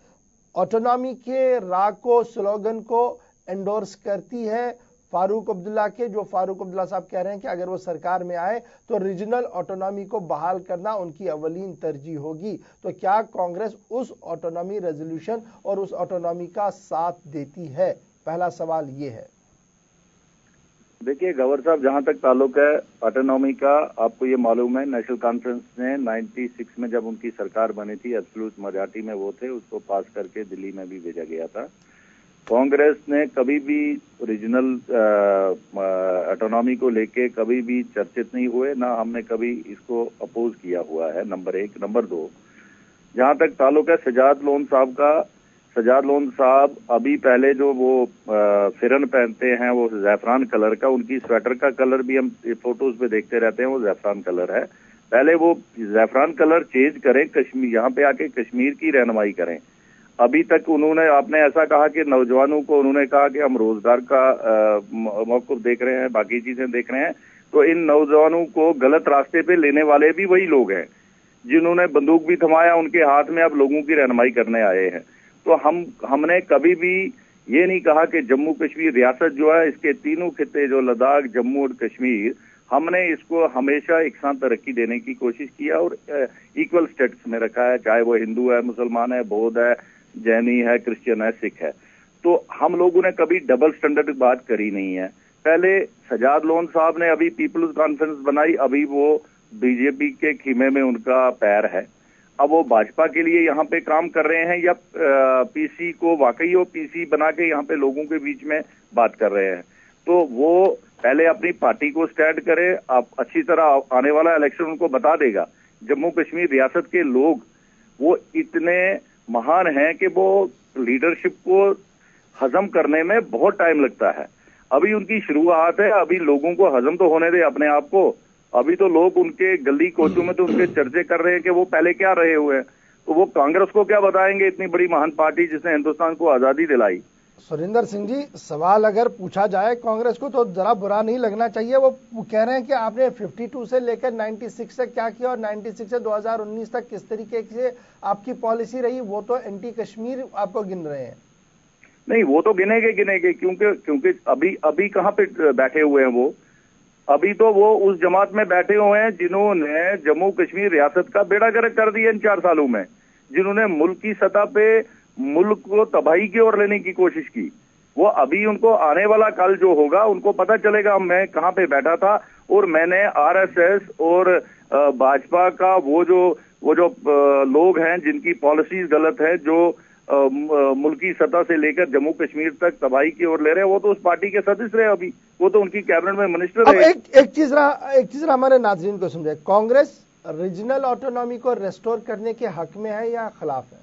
ऑटोनॉमी के राग को स्लोगन को एंडोर्स करती है फारूक अब्दुल्ला के, जो फारूक अब्दुल्ला साहब कह रहे हैं कि अगर वो सरकार में आए तो रीजनल ऑटोनॉमी को बहाल करना उनकी अवलीन तरजीह होगी, तो क्या कांग्रेस उस ऑटोनॉमी रेजोल्यूशन और उस ऑटोनॉमी का साथ देती है? पहला सवाल ये है। देखिए गवर साहब, जहां तक ताल्लुक है ऑटोनॉमी का, आपको ये मालूम है नेशनल कॉन्फ्रेंस ने 96 में जब उनकी सरकार बनी थी एब्सोल्यूट मेजॉरिटी में वो थे, उसको पास करके दिल्ली में भी भेजा गया था। कांग्रेस ने कभी भी रीजनल ऑटोनॉमी को लेके कभी भी चर्चित नहीं हुए, ना हमने कभी इसको अपोज किया हुआ है, नंबर एक। नंबर दो, जहां तक ताल्लुक है सज्जाद लोन साहब का, सज्जाद लोन साहब अभी पहले जो वो फिरन पहनते हैं वो ज़ैफ़रान कलर का, उनकी स्वेटर का कलर भी हम फोटोज पे देखते रहते हैं वो ज़ैफ़रान कलर है। पहले वो ज़ैफ़रान कलर चेंज करें, कश्मीर यहाँ पे आके कश्मीर की रहनुमाई करें। अभी तक उन्होंने, आपने ऐसा कहा कि नौजवानों को उन्होंने कहा कि हम रोजगार का मौक़िफ़ देख रहे हैं, बाकी चीजें देख रहे हैं, तो इन नौजवानों को गलत रास्ते पे लेने वाले भी वही लोग हैं जिन्होंने बंदूक भी थमाया उनके हाथ में, अब लोगों की रहनुमाई करने आए हैं। तो हमने कभी भी ये नहीं कहा कि जम्मू कश्मीर रियासत जो है इसके तीनों खित्ते जो लद्दाख, जम्मू और कश्मीर, हमने इसको हमेशा एक साथ तरक्की देने की कोशिश किया और इक्वल स्टेटस में रखा है, चाहे वो हिंदू है, मुसलमान है, बौद्ध है, जैनी है, क्रिश्चियन है, सिख है। तो हम लोगों ने कभी डबल स्टैंडर्ड की बात करी नहीं है। पहले सज्जाद लोन साहब ने अभी पीपल्स कॉन्फ्रेंस बनाई, अभी वो बीजेपी के खीमे में उनका पैर है। अब वो भाजपा के लिए यहाँ पे काम कर रहे हैं या पीसी को वाकई वो पीसी बना के यहाँ पे लोगों के बीच में बात कर रहे हैं? तो वो पहले अपनी पार्टी को स्टैंड करे, आप अच्छी तरह आने वाला इलेक्शन उनको बता देगा। जम्मू कश्मीर रियासत के लोग वो इतने महान हैं कि वो लीडरशिप को हजम करने में बहुत टाइम लगता है। अभी उनकी शुरुआत है, अभी लोगों को हजम तो होने दे अपने आप को। अभी तो लोग उनके गली कोचों में तो उनके चर्चे कर रहे हैं कि वो पहले क्या रहे हुए हैं, तो वो कांग्रेस को क्या बताएंगे, इतनी बड़ी महान पार्टी जिसने हिंदुस्तान को आजादी दिलाई। सुरिंदर सिंह जी, सवाल अगर पूछा जाए कांग्रेस को तो जरा बुरा नहीं लगना चाहिए। वो कह रहे हैं कि आपने 52 से लेकर 96 से क्या किया और 96 से 2019 तक किस तरीके से आपकी पॉलिसी रही, वो तो एंटी कश्मीर आपको गिन रहे हैं। नहीं, वो तो गिनेगे क्योंकि अभी कहाँ पे बैठे हुए हैं वो? अभी तो वो उस जमात में बैठे हुए हैं जिन्होंने जम्मू कश्मीर रियासत का बेड़ा गर्क कर दिया इन 4 सालों में, जिन्होंने मुल्क की सतह पे मुल्क को तबाही की ओर लेने की कोशिश की। वो अभी उनको आने वाला कल जो होगा उनको पता चलेगा मैं कहाँ पे बैठा था और मैंने आरएसएस और भाजपा का वो जो लोग हैं जिनकी पॉलिसीज गलत है, जो मुल्की सतह से लेकर जम्मू कश्मीर तक तबाही की ओर ले रहे हैं, वो तो उस पार्टी के सदस्य रहे, अभी वो तो उनकी कैबिनेट में मिनिस्टर रहे। एक चीज हमारे नाज़रीन को समझे, कांग्रेस रीजनल ऑटोनॉमी को रेस्टोर करने के हक में है या खिलाफ है?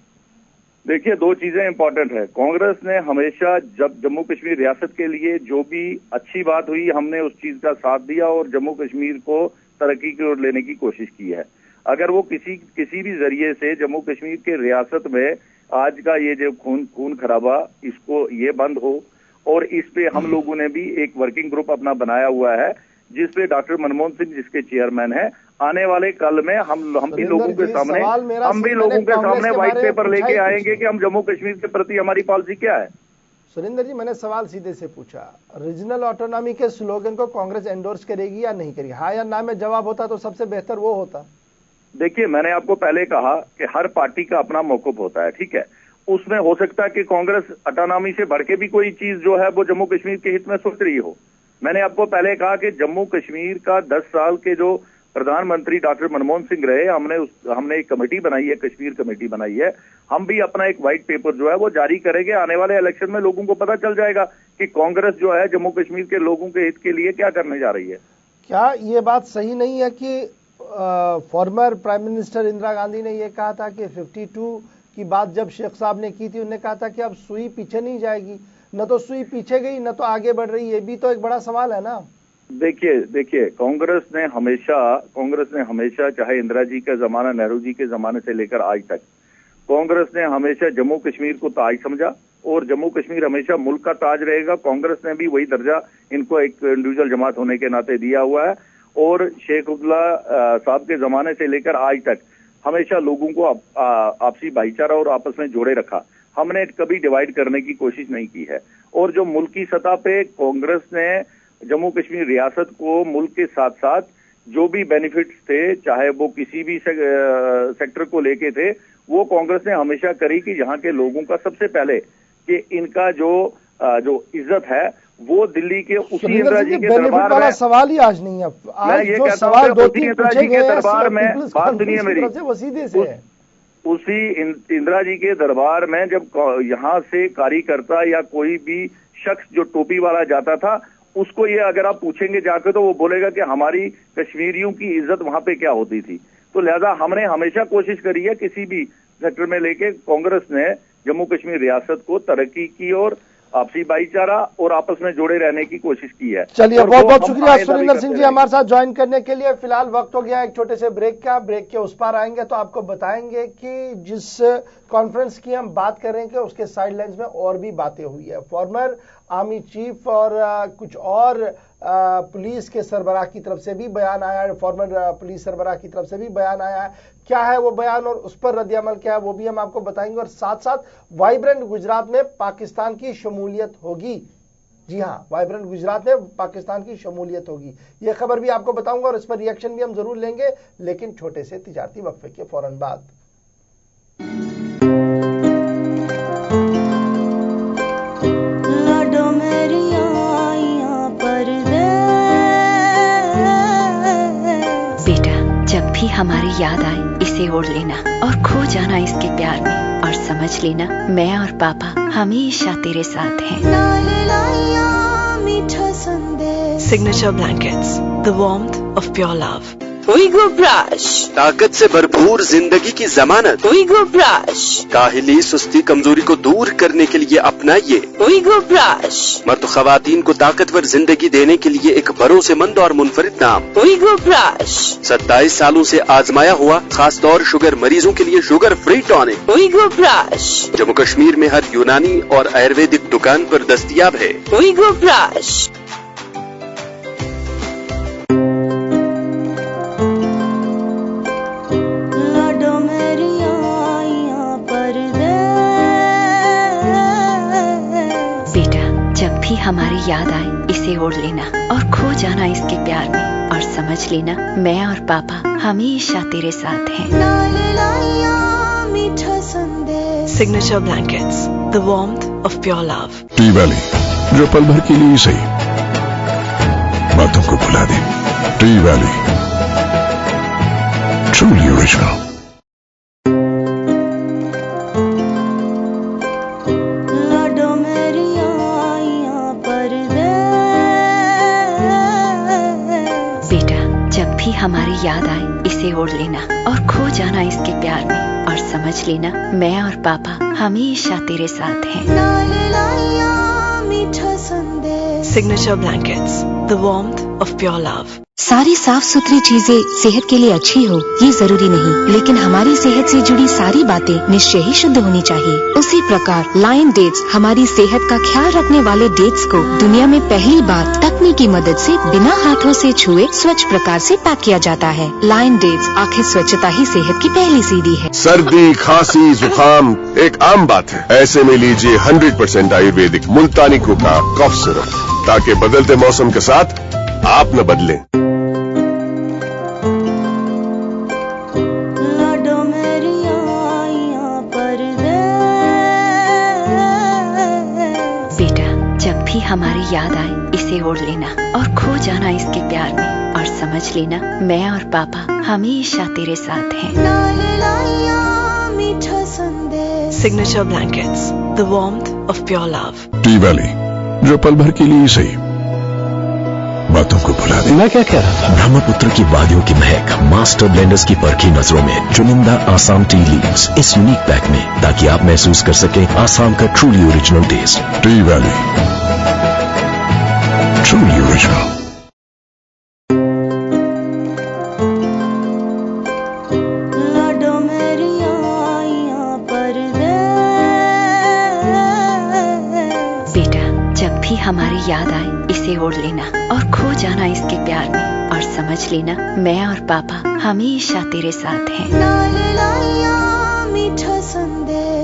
देखिए, 2 चीजें इंपॉर्टेंट है। कांग्रेस ने हमेशा जब जम्मू कश्मीर रियासत के लिए जो भी अच्छी बात हुई हमने उस चीज का साथ दिया और जम्मू कश्मीर को तरक्की की ओर लेने की कोशिश की है। अगर वो किसी भी जरिए से जम्मू कश्मीर के रियासत में آج کا یہ جو خون خرابہ اس کو یہ بند ہو، اور اس پہ ہم لوگوں نے بھی ایک ورکنگ گروپ اپنا بنایا ہوا ہے جس پہ ڈاکٹر منموہن سنگھ جس کے چیئرمین ہیں. آنے والے کل میں ہم بھی لوگوں کے سامنے وائٹ پیپر لے کے آئیں گے کہ ہم جموں کشمیر کے پرتی ہماری پالیسی کیا ہے. سریندر جی، میں نے سوال سیدھے سے پوچھا، ریجنل آٹونومی کے سلوگن کو کانگریس انڈورس کرے گی یا نہیں کرے گی؟ ہاں یا نہ میں جواب ہوتا تو سب سے بہتر وہ ہوتا. دیکھیے، میں نے آپ کو پہلے کہا کہ ہر پارٹی کا اپنا موقف ہوتا ہے، ٹھیک ہے. اس میں ہو سکتا ہے کہ کانگریس آٹونومی سے بڑھ کے بھی کوئی چیز جو ہے وہ جموں کشمیر کے ہت میں سوچ رہی ہو. میں نے آپ کو پہلے کہا کہ جموں کشمیر کا 10 سال کے جو پردھان منتری ڈاکٹر منموہن سنگھ رہے، ہم نے ایک کمیٹی بنائی ہے، کشمیر کمیٹی بنائی ہے. ہم بھی اپنا ایک وائٹ پیپر جو ہے وہ جاری کریں گے. آنے والے الیکشن میں لوگوں کو پتہ چل جائے گا کہ کانگریس جو ہے جموں کشمیر کے لوگوں کے ہت کے لیے کیا کرنے جا رہی ہے. کیا یہ بات صحیح نہیں ہے کہ former prime minister Indira Gandhi نے یہ کہا تھا کہ 52 کی بات جب شیخ صاحب نے کی تھی، انہوں نے کہا تھا کہ اب سوئی پیچھے نہیں جائے گی، نہ تو سوئی پیچھے گئی نہ تو آگے بڑھ رہی. یہ بھی تو ایک بڑا سوال ہے نا. دیکھیے کانگریس نے ہمیشہ چاہے اندرا جی کا زمانہ، نہرو جی کے زمانے سے لے کر آج تک، کانگریس نے ہمیشہ جموں کشمیر کو تاج سمجھا، اور جموں کشمیر ہمیشہ ملک کا تاج رہے گا. کانگریس نے بھی وہی درجہ ان کو ایک انڈیویجل جماعت ہونے کے ناطے دیا ہوا ہے، اور شیخ عبداللہ صاحب کے زمانے سے لے کر آج تک ہمیشہ لوگوں کو آپسی بھائی چارہ اور آپس میں جوڑے رکھا. ہم نے کبھی ڈیوائیڈ کرنے کی کوشش نہیں کی ہے. اور جو ملکی سطح پہ کانگریس نے جموں کشمیر ریاست کو ملک کے ساتھ ساتھ جو بھی بینیفٹس تھے، چاہے وہ کسی بھی سیکٹر کو لے کے تھے، وہ کانگریس نے ہمیشہ کری کہ یہاں کے لوگوں کا سب سے پہلے کہ ان کا جو عزت ہے وہ دلی کے اسی اندرا جی کے دربار میں. سوال ہی آج نہیں ہے، میں یہ کہتا ہوں کہ اسی اندرا جی کے دربار میں، بات سنیے میری، اسی اندرا جی کے دربار میں جب یہاں سے کاری کرتا یا کوئی بھی شخص جو ٹوپی والا جاتا تھا، اس کو یہ اگر آپ پوچھیں گے جا کے تو وہ بولے گا کہ ہماری کشمیریوں کی عزت وہاں پہ کیا ہوتی تھی. تو لہذا ہم نے ہمیشہ کوشش کری ہے کسی بھی سیکٹر میں لے کے کانگریس نے جموں کشمیر ریاست کو ترقی کی اور آپسی بھائی چارہ اور آپس میں جوڑے رہنے کی کوشش کی ہے. چلیے، بہت بہت شکریہ سریندر سنگھ جی ہمارے ساتھ جوائن کرنے کے لیے. فی الحال وقت ہو گیا ایک چھوٹے سے بریک کا. بریک کے اس پار آئیں گے تو آپ کو بتائیں گے کہ جس کانفرنس کی ہم بات کر رہے ہیں کہ اس کے سائیڈ لائنز میں اور بھی باتیں ہوئی ہے. فارمر آرمی چیف اور کچھ اور پولیس کے سربراہ کی طرف سے بھی بیان آیا ہے، فارمر پولیس سربراہ کی طرف سے بھی بیان آیا ہے. کیا ہے وہ بیان اور اس پر رد عمل کیا ہے وہ بھی ہم آپ کو بتائیں گے. اور ساتھ ساتھ وائبرنٹ گجرات میں پاکستان کی شمولیت ہوگی. جی ہاں، وائبرنٹ گجرات میں پاکستان کی شمولیت ہوگی، یہ خبر بھی آپ کو بتاؤں گا اور اس پر ری ایکشن بھی ہم ضرور لیں گے، لیکن چھوٹے سے تجارتی وقفے کے فوراً بعد. جب بھی ہماری یاد آئے اسے اوڑھ لینا اور کھو جانا اس کے پیار میں، اور سمجھ لینا میں اور پاپا ہمیشہ تیرے ساتھ ہیں. Signature blankets, the warmth of pure love. Uyghur Brush. طاقت سے بھرپور زندگی کی ضمانت. Uyghur Brush. کاہلی، سستی، کمزوری کو دور کرنے کے لیے اپنائیے Uyghur Brush. مرد و خواتین کو طاقتور زندگی دینے کے لیے ایک بھروسے مند اور منفرد نام Uyghur Brush. 27 سالوں سے آزمایا ہوا، خاص طور شوگر مریضوں کے لیے sugar free tonic. Uyghur Brush. Jammu Kashmir میں ہر یونانی اور آیورویدک دکان پر دستیاب ہے. Uyghur Brush. ہماری یاد آئے اسے اوڑھ لینا اور کھو جانا اس کے پیار میں، اور سمجھ لینا میں اور پاپا ہمیشہ تیرے ساتھ ہیں. Signature blankets, the warmth of pure love. Tea valley, جو پل بھر کے لیے صحیح باتوں کو بھلا دے. Tea valley truly original. ہماری یاد آئے اسے اوڑھ لینا اور کھو جانا اس کے پیار میں، اور سمجھ لینا میں اور پاپا ہمیشہ تیرے ساتھ ہیں. Signature blankets, the warmth of pure love. सारी साफ सुथरी चीजें सेहत के लिए अच्छी हो ये जरूरी नहीं, लेकिन हमारी सेहत से जुड़ी सारी बातें निश्चय ही शुद्ध होनी चाहिए। उसी प्रकार लायन डेट्स हमारी सेहत का ख्याल रखने वाले डेट्स को दुनिया में पहली बार तकनीक की मदद से बिना हाथों से छुए स्वच्छ प्रकार से पैक किया जाता है। लायन डेट्स आखिर स्वच्छता ही सेहत की पहली सीढ़ी है। सर्दी, खांसी, जुकाम एक आम बात है, ऐसे में लीजिए 100% आयुर्वेदिक मुल्तानी कोका कफ सिरप, ताकि बदलते मौसम के साथ आप न बदलें। हमारी याद आए इसे ओढ़ लेना और खो जाना इसके प्यार में, और समझ लेना मैं और पापा हमेशा तेरे साथ हैं। Signature blankets, the warmth of pure love. T valley, जो पल भर के लिए सही, बातों को भुला दे। मैं क्या कह रहा था? ब्रह्मपुत्र की वादियों की महक मास्टर ब्लेंडर्स की परखी नजरों में चुनिंदा आसाम टी लीव्स इस यूनिक पैक में, ताकि आप महसूस कर सकें आसाम का truly original taste. Tea valley, truly original. हमारी याद आए इसे ओढ़ लेना और खो जाना इसके प्यार में, और समझ लेना मैं और पापा हमेशा तेरे साथ हैं।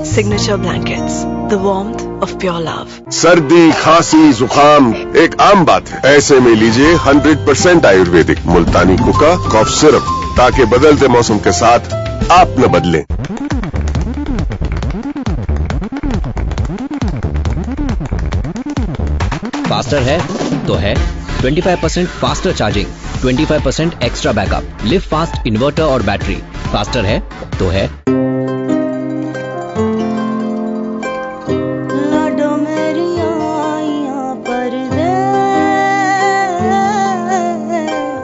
Signature blankets, the warmth of pure love. सर्दी, खांसी, जुकाम एक आम बात है, ऐसे में लीजिए 100% आयुर्वेदिक मुल्तानी कोका कफ सिरप, ताकि बदलते मौसम के साथ आप न बदलें। फास्टर है तो है 25% faster charging, 25% extra backup, live fast inverter और बैटरी। फास्टर है तो है।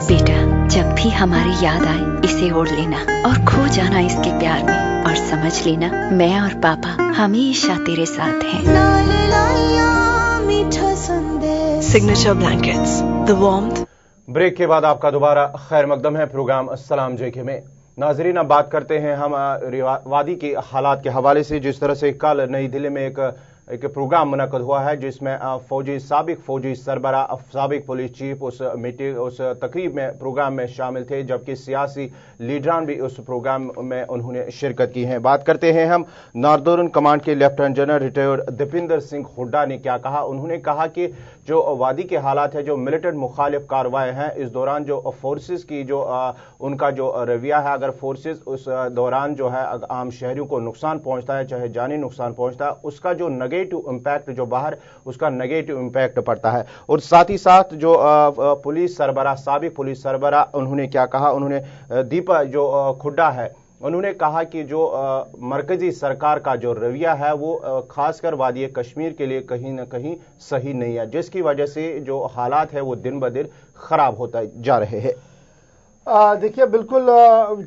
बेटा, जब भी हमारी याद आए इसे ओढ़ लेना और खो जाना इसके प्यार में, और समझ लेना मैं और पापा हमेशा तेरे साथ हैं। Signature blankets, the warmth. Break के बाद आपका दोबारा खैर मकदम है प्रोग्राम सलाम जेके में। नाजरीन, अब बात करते हैं हम वादी के हालात के हवाले से। जिस तरह से कल नई दिल्ली में एक प्रोग्राम मुनक्कद हुआ है जिसमें साबिक फौजी सरबरा, साबिक पुलिस चीफ उस तकरीब में प्रोग्राम में शामिल थे, जबकि सियासी लीडरान भी उस प्रोग्राम में उन्होंने शिरकत की है। बात करते हैं हम नॉर्दर्न कमांड के lieutenant general retired Deepinder Singh Hooda ने क्या कहा। उन्होंने कहा कि जो वादी के हालात है, जो मिलिटेंट मुखालिफ कार्रवाई हैं, इस दौरान जो फोर्सेस की जो उनका जो रवैया है, अगर फोर्सेस उस दौरान जो है आम शहरियों को नुकसान पहुंचता है, चाहे जानी नुकसान पहुंचता है, उसका जो नेगेटिव इंपैक्ट जो बाहर उसका नेगेटिव इंपैक्ट पड़ता है। और साथ ही साथ जो पुलिस सरबरा, साबिक पुलिस सरबरा, उन्होंने क्या कहा, उन्होंने दीपक जो हुड्डा है, उन्होंने कहा कि जो मरकजी सरकार का जो रवैया है वो खासकर वादी कश्मीर के लिए कहीं ना कहीं सही नहीं है, जिसकी वजह से जो हालात है वो दिन ब दिन खराब होता जा रहे हैं। देखिए, बिल्कुल,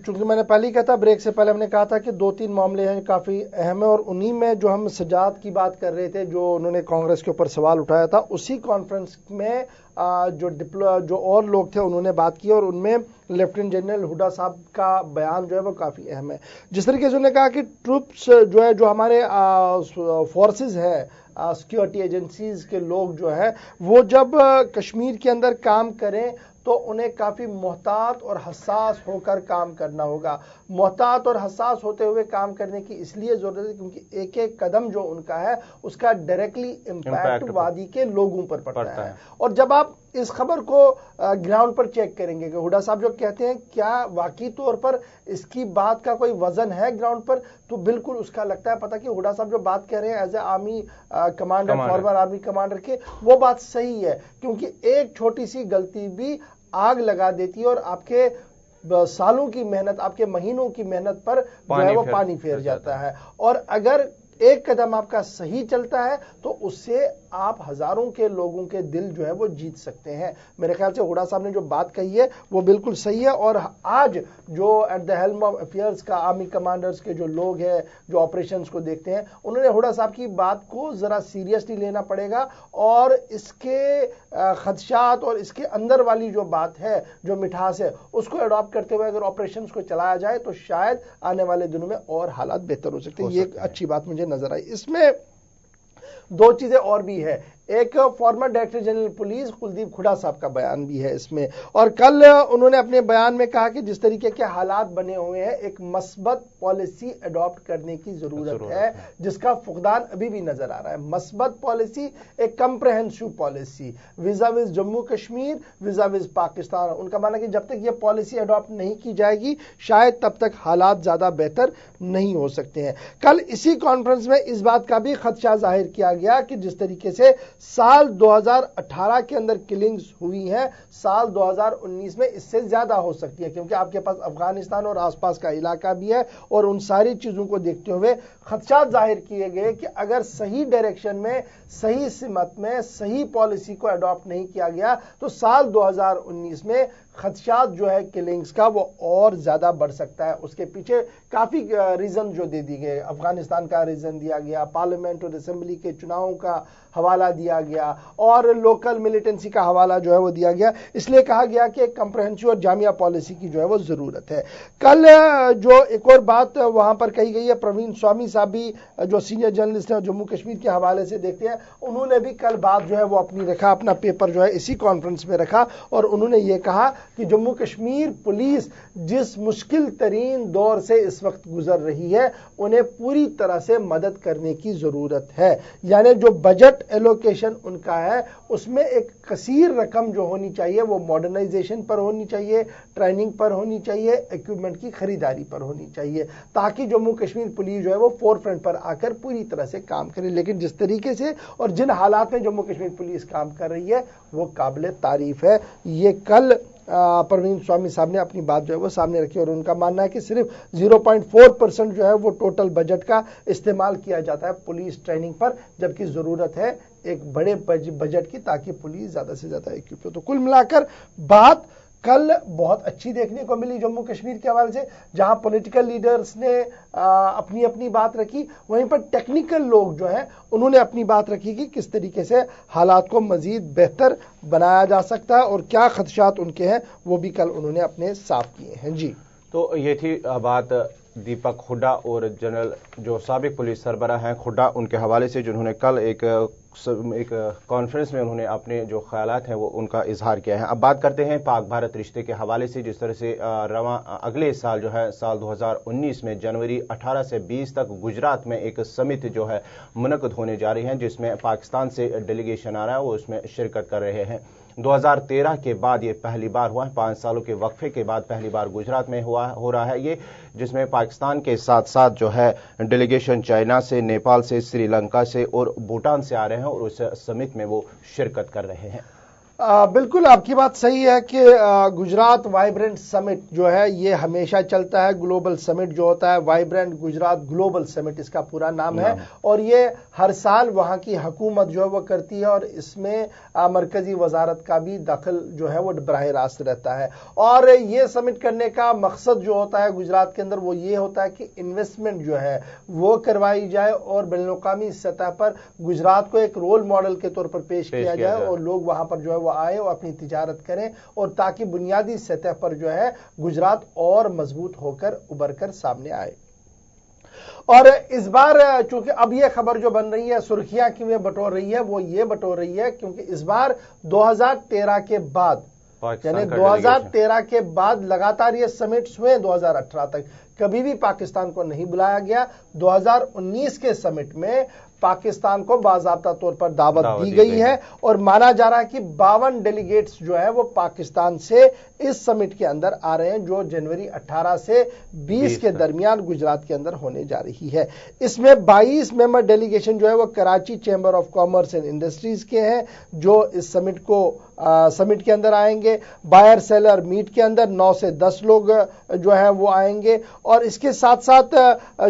चूंकि मैंने पहले ही कहा था, ब्रेक से पहले हमने कहा था कि 2-3 मामले हैं काफ़ी अहम है, और उन्हीं में जो हम सजाद की बात कर रहे थे, जो उन्होंने कांग्रेस के ऊपर सवाल उठाया था, उसी कॉन्फ्रेंस में जो और लोग थे उन्होंने बात की, और उनमें लेफ्टिनेंट जनरल हुड्डा साहब का बयान जो है वो काफ़ी अहम है। जिस तरीके से उन्होंने कहा कि ट्रूप्स जो है, जो हमारे फोर्सेज है, सिक्योरिटी एजेंसीज के लोग जो है, वो जब कश्मीर के अंदर काम करें तो उन्हें काफ़ी मोहतात और हसास होकर काम करना होगा। मोहतात और हसास होते हुए काम करने की इसलिए ज़रूरत है क्योंकि एक एक कदम जो उनका है उसका डायरेक्टली इम्पैक्ट वादी के लोगों पर पड़ता है। और जब आप इस खबर को ग्राउंड पर चेक करेंगे कि हुड्डा साहब जो कहते हैं, क्या वाकई तौर पर इसकी बात का कोई वजन है ग्राउंड पर, तो बिल्कुल उसका लगता है पता कि हुड्डा साहब जो बात कह रहे हैं as a army commander, former army commander के, वो बात सही है, क्योंकि एक छोटी सी गलती भी आग लगा देती है और आपके सालों की मेहनत, आपके महीनों की मेहनत पर जो है वो पानी फेर जाता है। और अगर एक कदम आपका सही चलता है तो उससे آپ ہزاروں کے لوگوں کے دل جو ہے وہ جیت سکتے ہیں. میرے خیال سے ہوڈا صاحب نے جو بات کہی ہے وہ بالکل صحیح ہے. اور آج جو at the helm of affairs کا آرمی کمانڈرز کے جو لوگ ہیں جو آپریشنز کو دیکھتے ہیں, انہوں نے ہوڈا صاحب کی بات کو ذرا سیریسلی لینا پڑے گا اور اس کے خدشات اور اس کے اندر والی جو بات ہے, جو مٹھاس ہے, اس کو اڈاپٹ کرتے ہوئے اگر آپریشنز کو چلایا جائے تو شاید آنے والے دنوں میں اور حالات بہتر ہو سکتے ہیں. یہ ایک اچھی بات مجھے نظر آئی. اس میں دو چیزیں اور بھی ہے. ایک former director general police Kuldeep Khoda صاحب کا بیان بھی ہے اس میں, اور کل انہوں نے اپنے بیان میں کہا کہ جس طریقے کے حالات بنے ہوئے ہیں ایک مثبت پالیسی اڈاپٹ کرنے کی ضرورت ہے, جس کا فقدان ابھی بھی نظر آ رہا ہے. مثبت پالیسی, ایک کمپریہنسو پالیسی ویزا وز جموں کشمیر, ویزا وز پاکستان. ان کا ماننا کہ جب تک یہ پالیسی اڈاپٹ نہیں کی جائے گی شاید تب تک حالات زیادہ بہتر نہیں ہو سکتے ہیں. کل اسی کانفرنس میں اس بات کا بھی خدشہ ظاہر کیا گیا کہ جس طریقے سے سال 2018 کے اندر کلنگز ہوئی ہیں, سال 2019 میں اس سے زیادہ ہو سکتی ہے, کیونکہ آپ کے پاس افغانستان اور آس پاس کا علاقہ بھی ہے. اور ان ساری چیزوں کو دیکھتے ہوئے خدشات ظاہر کیے گئے کہ اگر صحیح ڈائریکشن میں, صحیح سمت میں, صحیح پالیسی کو اڈاپٹ نہیں کیا گیا تو سال 2019 میں خدشات جو ہے کلنگز کا وہ اور زیادہ بڑھ سکتا ہے. اس کے پیچھے کافی ریزن جو دے دی گئے, افغانستان کا ریزن دیا گیا, پارلیمنٹ اور اسمبلی کے چناؤں کا حوالہ دیا گیا, اور لوکل ملیٹنسی کا حوالہ جو ہے وہ دیا گیا. اس لیے کہا گیا کہ ایک کمپریہنسو اور جامعہ پالیسی کی جو ہے وہ ضرورت ہے. کل جو ایک اور بات وہاں پر کہی گئی ہے, پروین سوامی صاحب بھی جو سینئر جرنلسٹ ہیں جموں کشمیر کے حوالے سے دیکھتے ہیں, انہوں نے بھی کل بات جو ہے وہ اپنی رکھا, اپنا پیپر جو ہے اسی کانفرنس میں رکھا, اور انہوں نے یہ کہا کہ جموں کشمیر پولیس جس مشکل ترین دور سے اس وقت گزر رہی ہے انہیں پوری طرح سے مدد کرنے کی ضرورت ہے. یعنی جو بجٹ ایلوکیشن ان کا ہے اس میں ایک کثیر رقم جو ہونی چاہیے وہ ماڈرنائزیشن پر ہونی چاہیے, ٹریننگ پر ہونی چاہیے, ایکوپمنٹ کی خریداری پر ہونی چاہیے, تاکہ جموں کشمیر پولیس جو ہے وہ فور فرنٹ پر آ کر پوری طرح سے کام کرے. لیکن جس طریقے سے اور جن حالات میں جموں کشمیر پولیس کام کر رہی ہے وہ قابل تعریف ہے. یہ کل پروین سوامی صاحب نے اپنی بات جو ہے وہ سامنے رکھی, اور ان کا ماننا ہے کہ صرف 0.4% جو ہے وہ ٹوٹل بجٹ کا استعمال کیا جاتا ہے پولیس ٹریننگ پر, جبکہ ضرورت ہے ایک بڑے بجٹ کی تاکہ پولیس زیادہ سے زیادہ ایکوپ ہو. تو کل ملا کر بات کل بہت اچھی دیکھنے کو ملی جموں کشمیر کے حوالے سے, جہاں پولیٹیکل لیڈرز نے اپنی اپنی بات رکھی, وہیں پر ٹیکنیکل لوگ جو ہیں انہوں نے اپنی بات رکھی کہ کس طریقے سے حالات کو مزید بہتر بنایا جا سکتا ہے اور کیا خدشات ان کے ہیں وہ بھی کل انہوں نے اپنے صاف کیے ہیں. جی, تو یہ تھی بات دیپک ہڈا اور جنرل جو سابق پولیس سربراہ ہیں ہڈا, ان کے حوالے سے جنہوں نے کل ایک کانفرنس میں انہوں نے اپنے جو خیالات ہیں وہ ان کا اظہار کیا ہے. اب بات کرتے ہیں پاک بھارت رشتے کے حوالے سے. جس طرح سے رواں اگلے سال جو ہے سال 2019 میں جنوری 18 سے 20 تک گجرات میں ایک سمٹ جو ہے منعقد ہونے جا رہی ہیں, جس میں پاکستان سے ڈیلیگیشن آ رہا ہے, وہ اس میں شرکت کر رہے ہیں. 2013 کے بعد یہ پہلی بار ہوا ہے, 5 سالوں کے وقفے کے بعد پہلی بار گجرات میں ہو رہا ہے یہ, جس میں پاکستان کے ساتھ ساتھ جو ہے ڈیلیگیشن چائنا سے, نیپال سے, سری لنکا سے اور بھوٹان سے آ رہے ہیں, اور اس سمٹ میں وہ شرکت کر رہے ہیں. بالکل آپ کی بات صحیح ہے کہ گجرات وائبرنٹ سمٹ جو ہے یہ ہمیشہ چلتا ہے. گلوبل سمٹ جو ہوتا ہے وائبرنٹ گجرات گلوبل سمٹ اس کا پورا نام ہے, اور یہ ہر سال وہاں کی حکومت جو ہے وہ کرتی ہے, اور اس میں مرکزی وزارت کا بھی دخل جو ہے وہ براہ راست رہتا ہے. اور یہ سمٹ کرنے کا مقصد جو ہوتا ہے گجرات کے اندر وہ یہ ہوتا ہے کہ انویسٹمنٹ جو ہے وہ کروائی جائے, اور بین الاقوامی سطح پر گجرات کو ایک رول ماڈل کے طور پر پیش کیا جائے, اور لوگ وہاں پر جو ہے وہ آئے اور اپنی تجارت کریں, اور تاکہ بنیادی سطح پر جو ہے گجرات اور مضبوط ہو کر ابھر کر سامنے آئے. اور اس بار چونکہ اب یہ خبر جو بن رہی ہے سرخیاں کیوں بٹور رہی ہے, وہ یہ بٹور رہی ہے کیونکہ اس بار 2013 کے بعد, یعنی 2013 کے بعد لگاتار یہ سمٹس ہوئے 2018 تک, کبھی بھی پاکستان کو نہیں بلایا گیا. 2019 کے سمٹ میں پاکستان کو باضابطہ طور پر دعوت دی گئی ہے, اور مانا جا رہا ہے کہ 52 ڈیلیگیٹس جو ہیں وہ پاکستان سے اس سمٹ کے اندر آ رہے ہیں, جو جنوری 18 سے 20 کے درمیان گجرات کے اندر ہونے جا رہی ہے. اس میں 22 ممبر ڈیلیگیشن جو ہے وہ Karachi chamber of commerce and industries کے ہیں, جو اس سمٹ کو समिट के अंदर आएंगे। बायर सेलर मीट के अंदर 9 से 10 लोग जो है वो आएंगे और इसके साथ साथ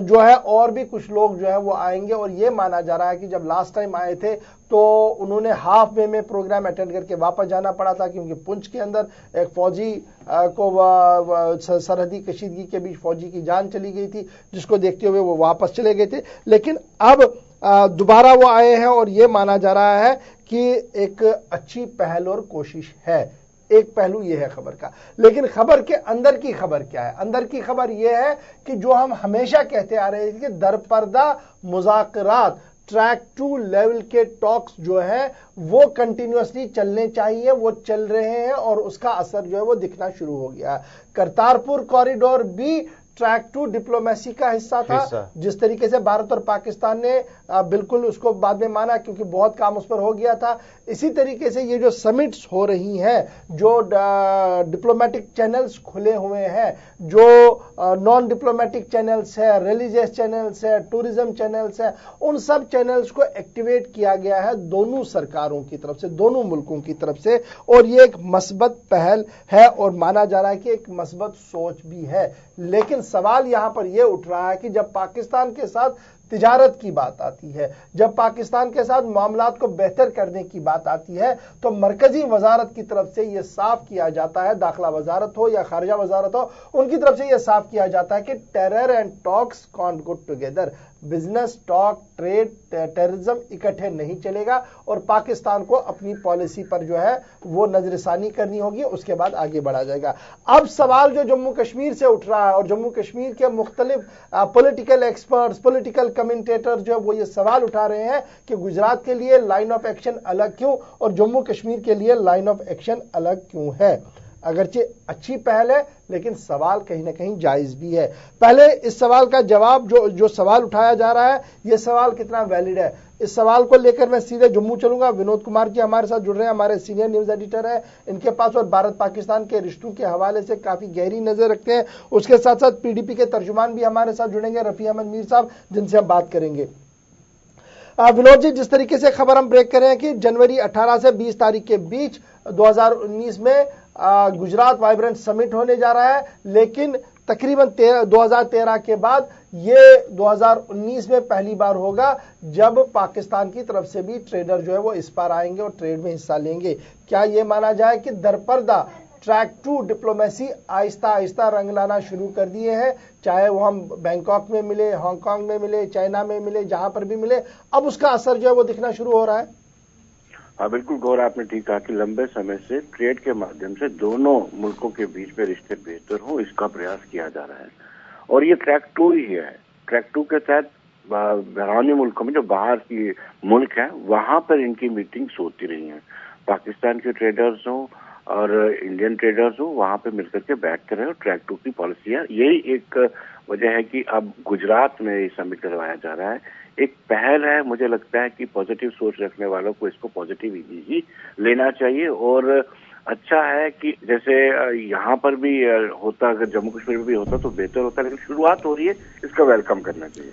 जो है और भी कुछ लोग जो है वो आएंगे। और ये माना जा रहा है कि जब लास्ट टाइम आए थे तो उन्होंने हाफ वे में प्रोग्राम अटेंड करके वापस जाना पड़ा था, क्योंकि पुंछ के अंदर एक फौजी को सरहदी कशीदगी के बीच फौजी की जान चली गई थी, जिसको देखते हुए वो वापस चले गए थे। लेकिन अब दोबारा वो आए हैं और ये माना जा रहा है कि एक अच्छी पहल और कोशिश है। एक पहलू ये है खबर का, लेकिन खबर के अंदर की खबर क्या है? अंदर की खबर ये है कि जो हम हमेशा कहते आ रहे हैं कि दरपर्दा मुज़ाकरात ट्रैक 2 लेवल के टॉक्स जो है वो कंटिन्यूअसली चलने चाहिए, वो चल रहे हैं और उसका असर जो है वो दिखना शुरू हो गया। करतारपुर कॉरिडोर भी ट्रैक 2 डिप्लोमेसी का हिस्सा था। जिस तरीके से भारत और पाकिस्तान ने बिल्कुल उसको बाद में माना क्योंकि बहुत काम उस पर हो गया था, इसी तरीके से ये जो समिट्स हो रही हैं, जो डिप्लोमेटिक चैनल्स खुले हुए हैं, जो नॉन डिप्लोमेटिक चैनल्स है, रिलीजियस चैनल्स है, टूरिज्म चैनल्स है, उन सब चैनल्स को एक्टिवेट किया गया है दोनों सरकारों की तरफ से, दोनों मुल्कों की तरफ से। और ये एक मस्बत पहल है और माना जा रहा है कि एक मस्बत सोच भी है। लेकिन सवाल यहां पर यह उठ रहा है कि जब पाकिस्तान के साथ तिजारत की बात आती है, जब पाकिस्तान के साथ मामलात को बेहतर करने की बात आती है, तो मरकजी वजारत की तरफ से यह साफ किया जाता है, दाखिला वजारत हो या खारजा वजारत हो, उनकी तरफ से यह साफ किया जाता है कि terror and talks can't go together. Business, talk, trade, terrorism इकट्ठे नहीं चलेगा और पाकिस्तान को अपनी पॉलिसी पर जो है वो नजरसानी करनी होगी, उसके बाद आगे बढ़ा जाएगा। अब सवाल जो जम्मू कश्मीर से उठ रहा है और जम्मू कश्मीर के मुख्तलिफ पॉलिटिकल एक्सपर्ट्स, पॉलिटिकल कमेंटेटर जो है वो ये सवाल उठा रहे हैं कि गुजरात के लिए लाइन ऑफ एक्शन अलग क्यों और जम्मू कश्मीर के लिए लाइन ऑफ एक्शन अलग क्यों है। अगरचे अच्छी पहल है लेकिन सवाल कहीं ना कहीं जायज भी है। पहले इस सवाल का जवाब जो सवाल उठाया जा रहा है, यह सवाल कितना वैलिड है, इस सवाल को लेकर मैं सीधे जम्मू चलूंगा। विनोद कुमार जी हमारे साथ जुड़ रहे हैं, हमारे सीनियर न्यूज एडिटर है, इनके पास और भारत पाकिस्तान के रिश्तों के हवाले से काफी गहरी नजर रखते हैं। उसके साथ साथ पीडीपी के तर्जुमान भी हमारे साथ जुड़ेंगे, रफी अहमद मीर साहब, जिनसे हम बात करेंगे। विनोद जी, जिस तरीके से खबर हम ब्रेक कर रहे हैं कि जनवरी 18 से 20 तारीख के बीच 2019 में गुजरात वाइब्रेंट समिट होने जा रहा है, लेकिन तकरीबन 2013 के बाद ये 2019 में पहली बार होगा जब पाकिस्तान की तरफ से भी ट्रेडर जो है वो इस पार आएंगे और ट्रेड में हिस्सा लेंगे। क्या ये माना जाए कि दरपर्दा ट्रैक 2 डिप्लोमेसी आहिस्ता आहिस्ता रंग लाना शुरू कर दिए हैं, चाहे वो हम बैंकॉक में मिले, हांगकांग में मिले, चाइना में मिले, जहां पर भी मिले, अब उसका असर जो है वो दिखना शुरू हो रहा है? हाँ बिल्कुल गौर, आपने ठीक कहा कि लंबे समय से ट्रेड के माध्यम से दोनों मुल्कों के बीच में रिश्ते बेहतर हो, इसका प्रयास किया जा रहा है। और ये ट्रैक 2 ही है। ट्रैक 2 के तहत बहरानी मुल्कों में जो बाहर की मुल्क है वहां पर इनकी मीटिंग्स होती रही हैं। पाकिस्तान के ट्रेडर्स हों और इंडियन ट्रेडर्स हो, वहां पे मिलकर के बैठते रहे और ट्रैक 2 की पॉलिसियां, यही एक वजह है कि अब गुजरात में ये समिट करवाया जा रहा है। एक पहल है, मुझे लगता है कि पॉजिटिव सोच रखने वालों को इसको पॉजिटिव ही लेना चाहिए। और अच्छा है कि जैसे यहाँ पर भी होता, अगर जम्मू कश्मीर में भी होता तो बेहतर होता, लेकिन शुरुआत हो रही है, इसका वेलकम करना चाहिए।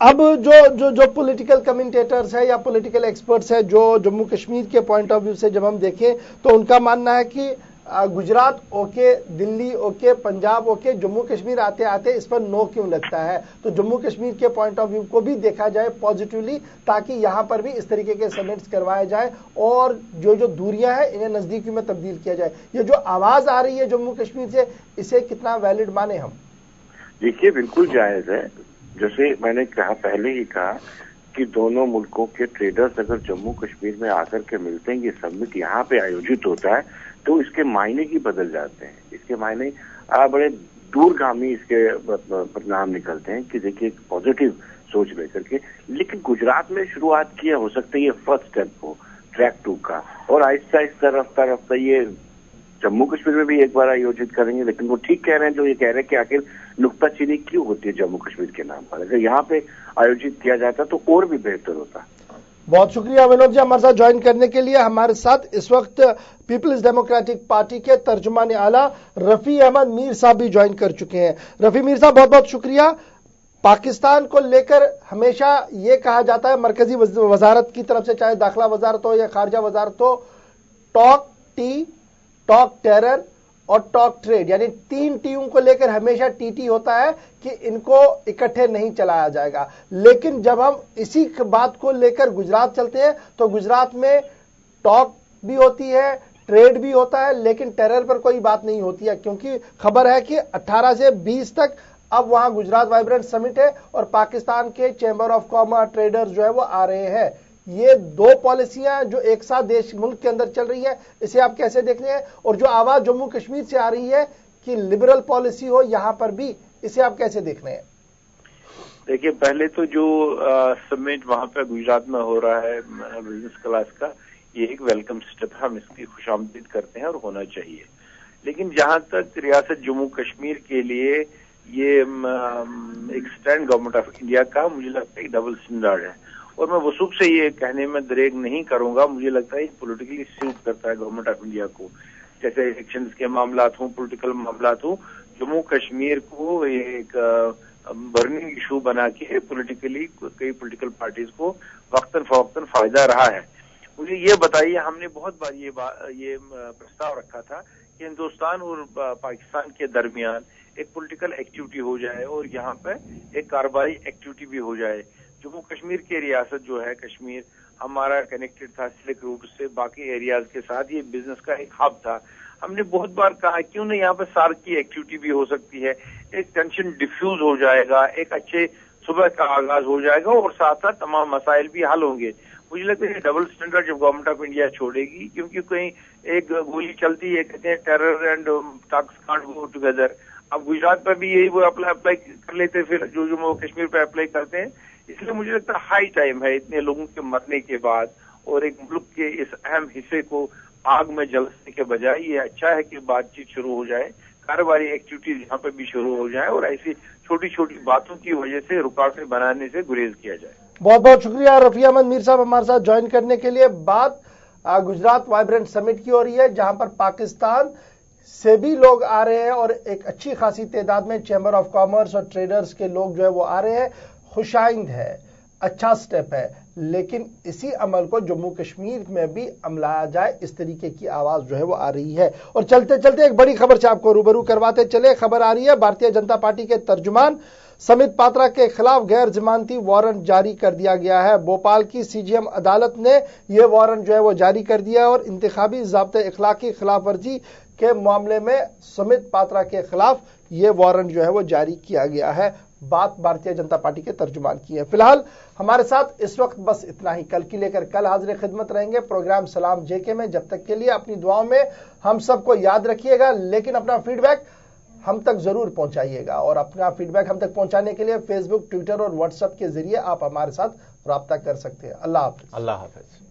अब जो पॉलिटिकल कमेंटेटर्स है या पॉलिटिकल एक्सपर्ट्स है जो जम्मू कश्मीर के पॉइंट ऑफ व्यू से जब हम देखें तो उनका मानना है कि Gujarat okay, Delhi okay, Punjab okay, Jammu Kashmir आते आते इस पर नो क्यों लगता है। तो जम्मू कश्मीर के पॉइंट ऑफ व्यू को भी देखा जाए पॉजिटिवली, ताकि यहां पर भी इस तरीके के समिट्स करवाए जाए और जो दूरियां हैं इन्हें नजदीकी में तब्दील किया जाए। ये जो आवाज आ रही है जम्मू कश्मीर से, इसे कितना वैलिड माने हम? देखिए बिल्कुल जायज है। जैसे मैंने कहा, पहले ही कहा कि दोनों मुल्कों के ट्रेडर्स अगर जम्मू कश्मीर में आकर के मिलते हैं, ये समिट यहाँ पे आयोजित होता है, तो इसके मायने ही बदल जाते हैं। इसके मायने बड़े दूरगामी इसके परिणाम निकलते हैं कि देखिए एक पॉजिटिव सोच लेकर के। लेकिन गुजरात में शुरुआत किया, हो सकता है ये फर्स्ट स्टेप हो ट्रैक 2 का, और आहिस्ता आहिस्ता रफ्ता रफ्ता ये जम्मू कश्मीर में भी एक बार आयोजित करेंगे। लेकिन वो ठीक कह रहे हैं जो ये कह रहे हैं कि आखिर नुक्ताचीनी क्यों होती है जम्मू कश्मीर के नाम पर, अगर यहाँ पे आयोजित किया जाता तो और भी बेहतर होता। बहुत शुक्रिया विनोद जी हमारे साथ ज्वाइन करने के लिए। हमारे साथ इस वक्त पीपल्स डेमोक्रेटिक पार्टी के तर्जुमान आला रफी अहमद मीर साहब भी ज्वाइन कर चुके हैं। रफी मीर साहब, बहुत बहुत शुक्रिया। पाकिस्तान को लेकर हमेशा ये कहा जाता है मरकजी वजारत की तरफ से, चाहे दाखिला वजारत हो या खारजा वजारत हो, टॉक टी, टॉक टेरर और टॉक ट्रेड, यानी 3 टीमों को लेकर हमेशा टीटी होता है कि इनको इकट्ठे नहीं चलाया जाएगा। लेकिन जब हम इसी बात को लेकर गुजरात चलते हैं तो गुजरात में टॉक भी होती है, ट्रेड भी होता है, लेकिन टेरर पर कोई बात नहीं होती है, क्योंकि खबर है कि 18 से 20 तक अब वहां गुजरात वाइब्रेंट समिट है और पाकिस्तान के चैम्बर ऑफ कॉमर्स ट्रेडर्स जो है वो आ रहे हैं। ये 2 पॉलिसियां जो एक साथ देश मुल्क के अंदर चल रही है, इसे आप कैसे देख रहे हैं? और जो आवाज जम्मू कश्मीर से आ रही है कि लिबरल पॉलिसी हो यहां पर भी, इसे आप कैसे देख रहे हैं? देखिए, पहले तो जो समिट वहां पे गुजरात में हो रहा है बिजनेस क्लास का, ये एक वेलकम स्टेप है, हम इसकी खुशामदीद करते हैं और होना चाहिए। लेकिन जहां तक रियासत जम्मू कश्मीर के लिए ये एक स्टैंड गवर्नमेंट ऑफ इंडिया का, मुझे लगता है डबल स्टैंडर्ड है और मैं वसूख से ये कहने में दरेग नहीं करूंगा। मुझे लगता है पॉलिटिकली सूट करता है गवर्नमेंट ऑफ इंडिया को, जैसे इलेक्शन के मामला हों, पॉलिटिकल मामला हों, जम्मू कश्मीर को एक बर्निंग इशू बना के पॉलिटिकली कई पॉलिटिकल पार्टीज को वक्तन फवक्तन फायदा रहा है। मुझे ये बताइए, हमने बहुत बार ये प्रस्ताव रखा था कि हिंदुस्तान और पाकिस्तान के दरमियान एक पॉलिटिकल एक्टिविटी हो जाए और यहाँ पे एक कारोबारी एक्टिविटी भी हो जाए। जम्मू कश्मीर की रियासत जो है कश्मीर, हमारा कनेक्टेड था सिल्क रूट से बाकी एरियाज के साथ, ये बिजनेस का एक हब था। हमने बहुत बार कहा क्यों नहीं यहाँ पे सार्क की एक्टिविटी भी हो सकती है, एक टेंशन डिफ्यूज हो जाएगा, एक अच्छे सुबह का आगाज हो जाएगा और साथ साथ तमाम मसाइल भी हल होंगे। मुझे लगता है डबल स्टैंडर्ड जब गवर्नमेंट ऑफ इंडिया छोड़ेगी, क्योंकि कहीं एक गोली चलती है, कहते हैं terror and talks can't go together. अब गुजरात पर भी यही वो अप्लाई कर लेते, फिर जो जम्मू कश्मीर पर अप्लाई करते हैं। इसलिए मुझे लगता है हाई टाइम है इतने लोगों के मरने के बाद और एक मुल्क के इस अहम हिस्से को आग में जलने के बजाय ये अच्छा है कि बातचीत शुरू हो जाए, कारोबारी एक्टिविटीज यहाँ पे भी शुरू हो जाए और ऐसी छोटी छोटी बातों की वजह से रुकावटें बनाने से गुरेज किया जाए। बहुत बहुत शुक्रिया रफी अहमद मीर साहब हमारे साथ ज्वाइन करने के लिए। बात गुजरात वाइब्रेंट समिट की हो रही है, जहां पर पाकिस्तान से भी लोग आ रहे हैं और एक अच्छी खासी तादाद में चैम्बर ऑफ कॉमर्स और ट्रेडर्स के लोग जो है वो आ रहे हैं। खुशाइंद है, अच्छा स्टेप है, लेकिन इसी अमल को जम्मू कश्मीर में भी अमलाया जाए, इस तरीके की आवाज जो है वो आ रही है। और चलते चलते एक बड़ी खबर से आपको रूबरू करवाते चले। खबर आ रही है भारतीय जनता पार्टी के तर्जुमान समित पात्रा के खिलाफ गैर जमानती वारंट जारी कर दिया गया है। भोपाल की सीजीएम अदालत ने यह वारंट जो है वो जारी कर दिया और इंतखाबी ज़ाब्ते इखलाकी खिलाफ वर्जी के मामले में समित पात्रा के खिलाफ यह वारंट जो है वो जारी किया गया है। बात भारतीय जनता पार्टी के तर्जुमान की है। फिलहाल हमारे साथ इस वक्त बस इतना ही। कल की लेकर कल हाजिर खिदमत रहेंगे प्रोग्राम सलाम जेके में। जब तक के लिए अपनी दुआओं में हम सबको याद रखिएगा, लेकिन अपना फीडबैक हम तक जरूर पहुंचाइएगा। और अपना फीडबैक हम तक पहुंचाने के लिए फेसबुक, ट्विटर और व्हाट्सएप के जरिए आप हमारे साथ राब्ता कर सकते हैं। अल्लाह हाफिज। अल्लाह हाफिज।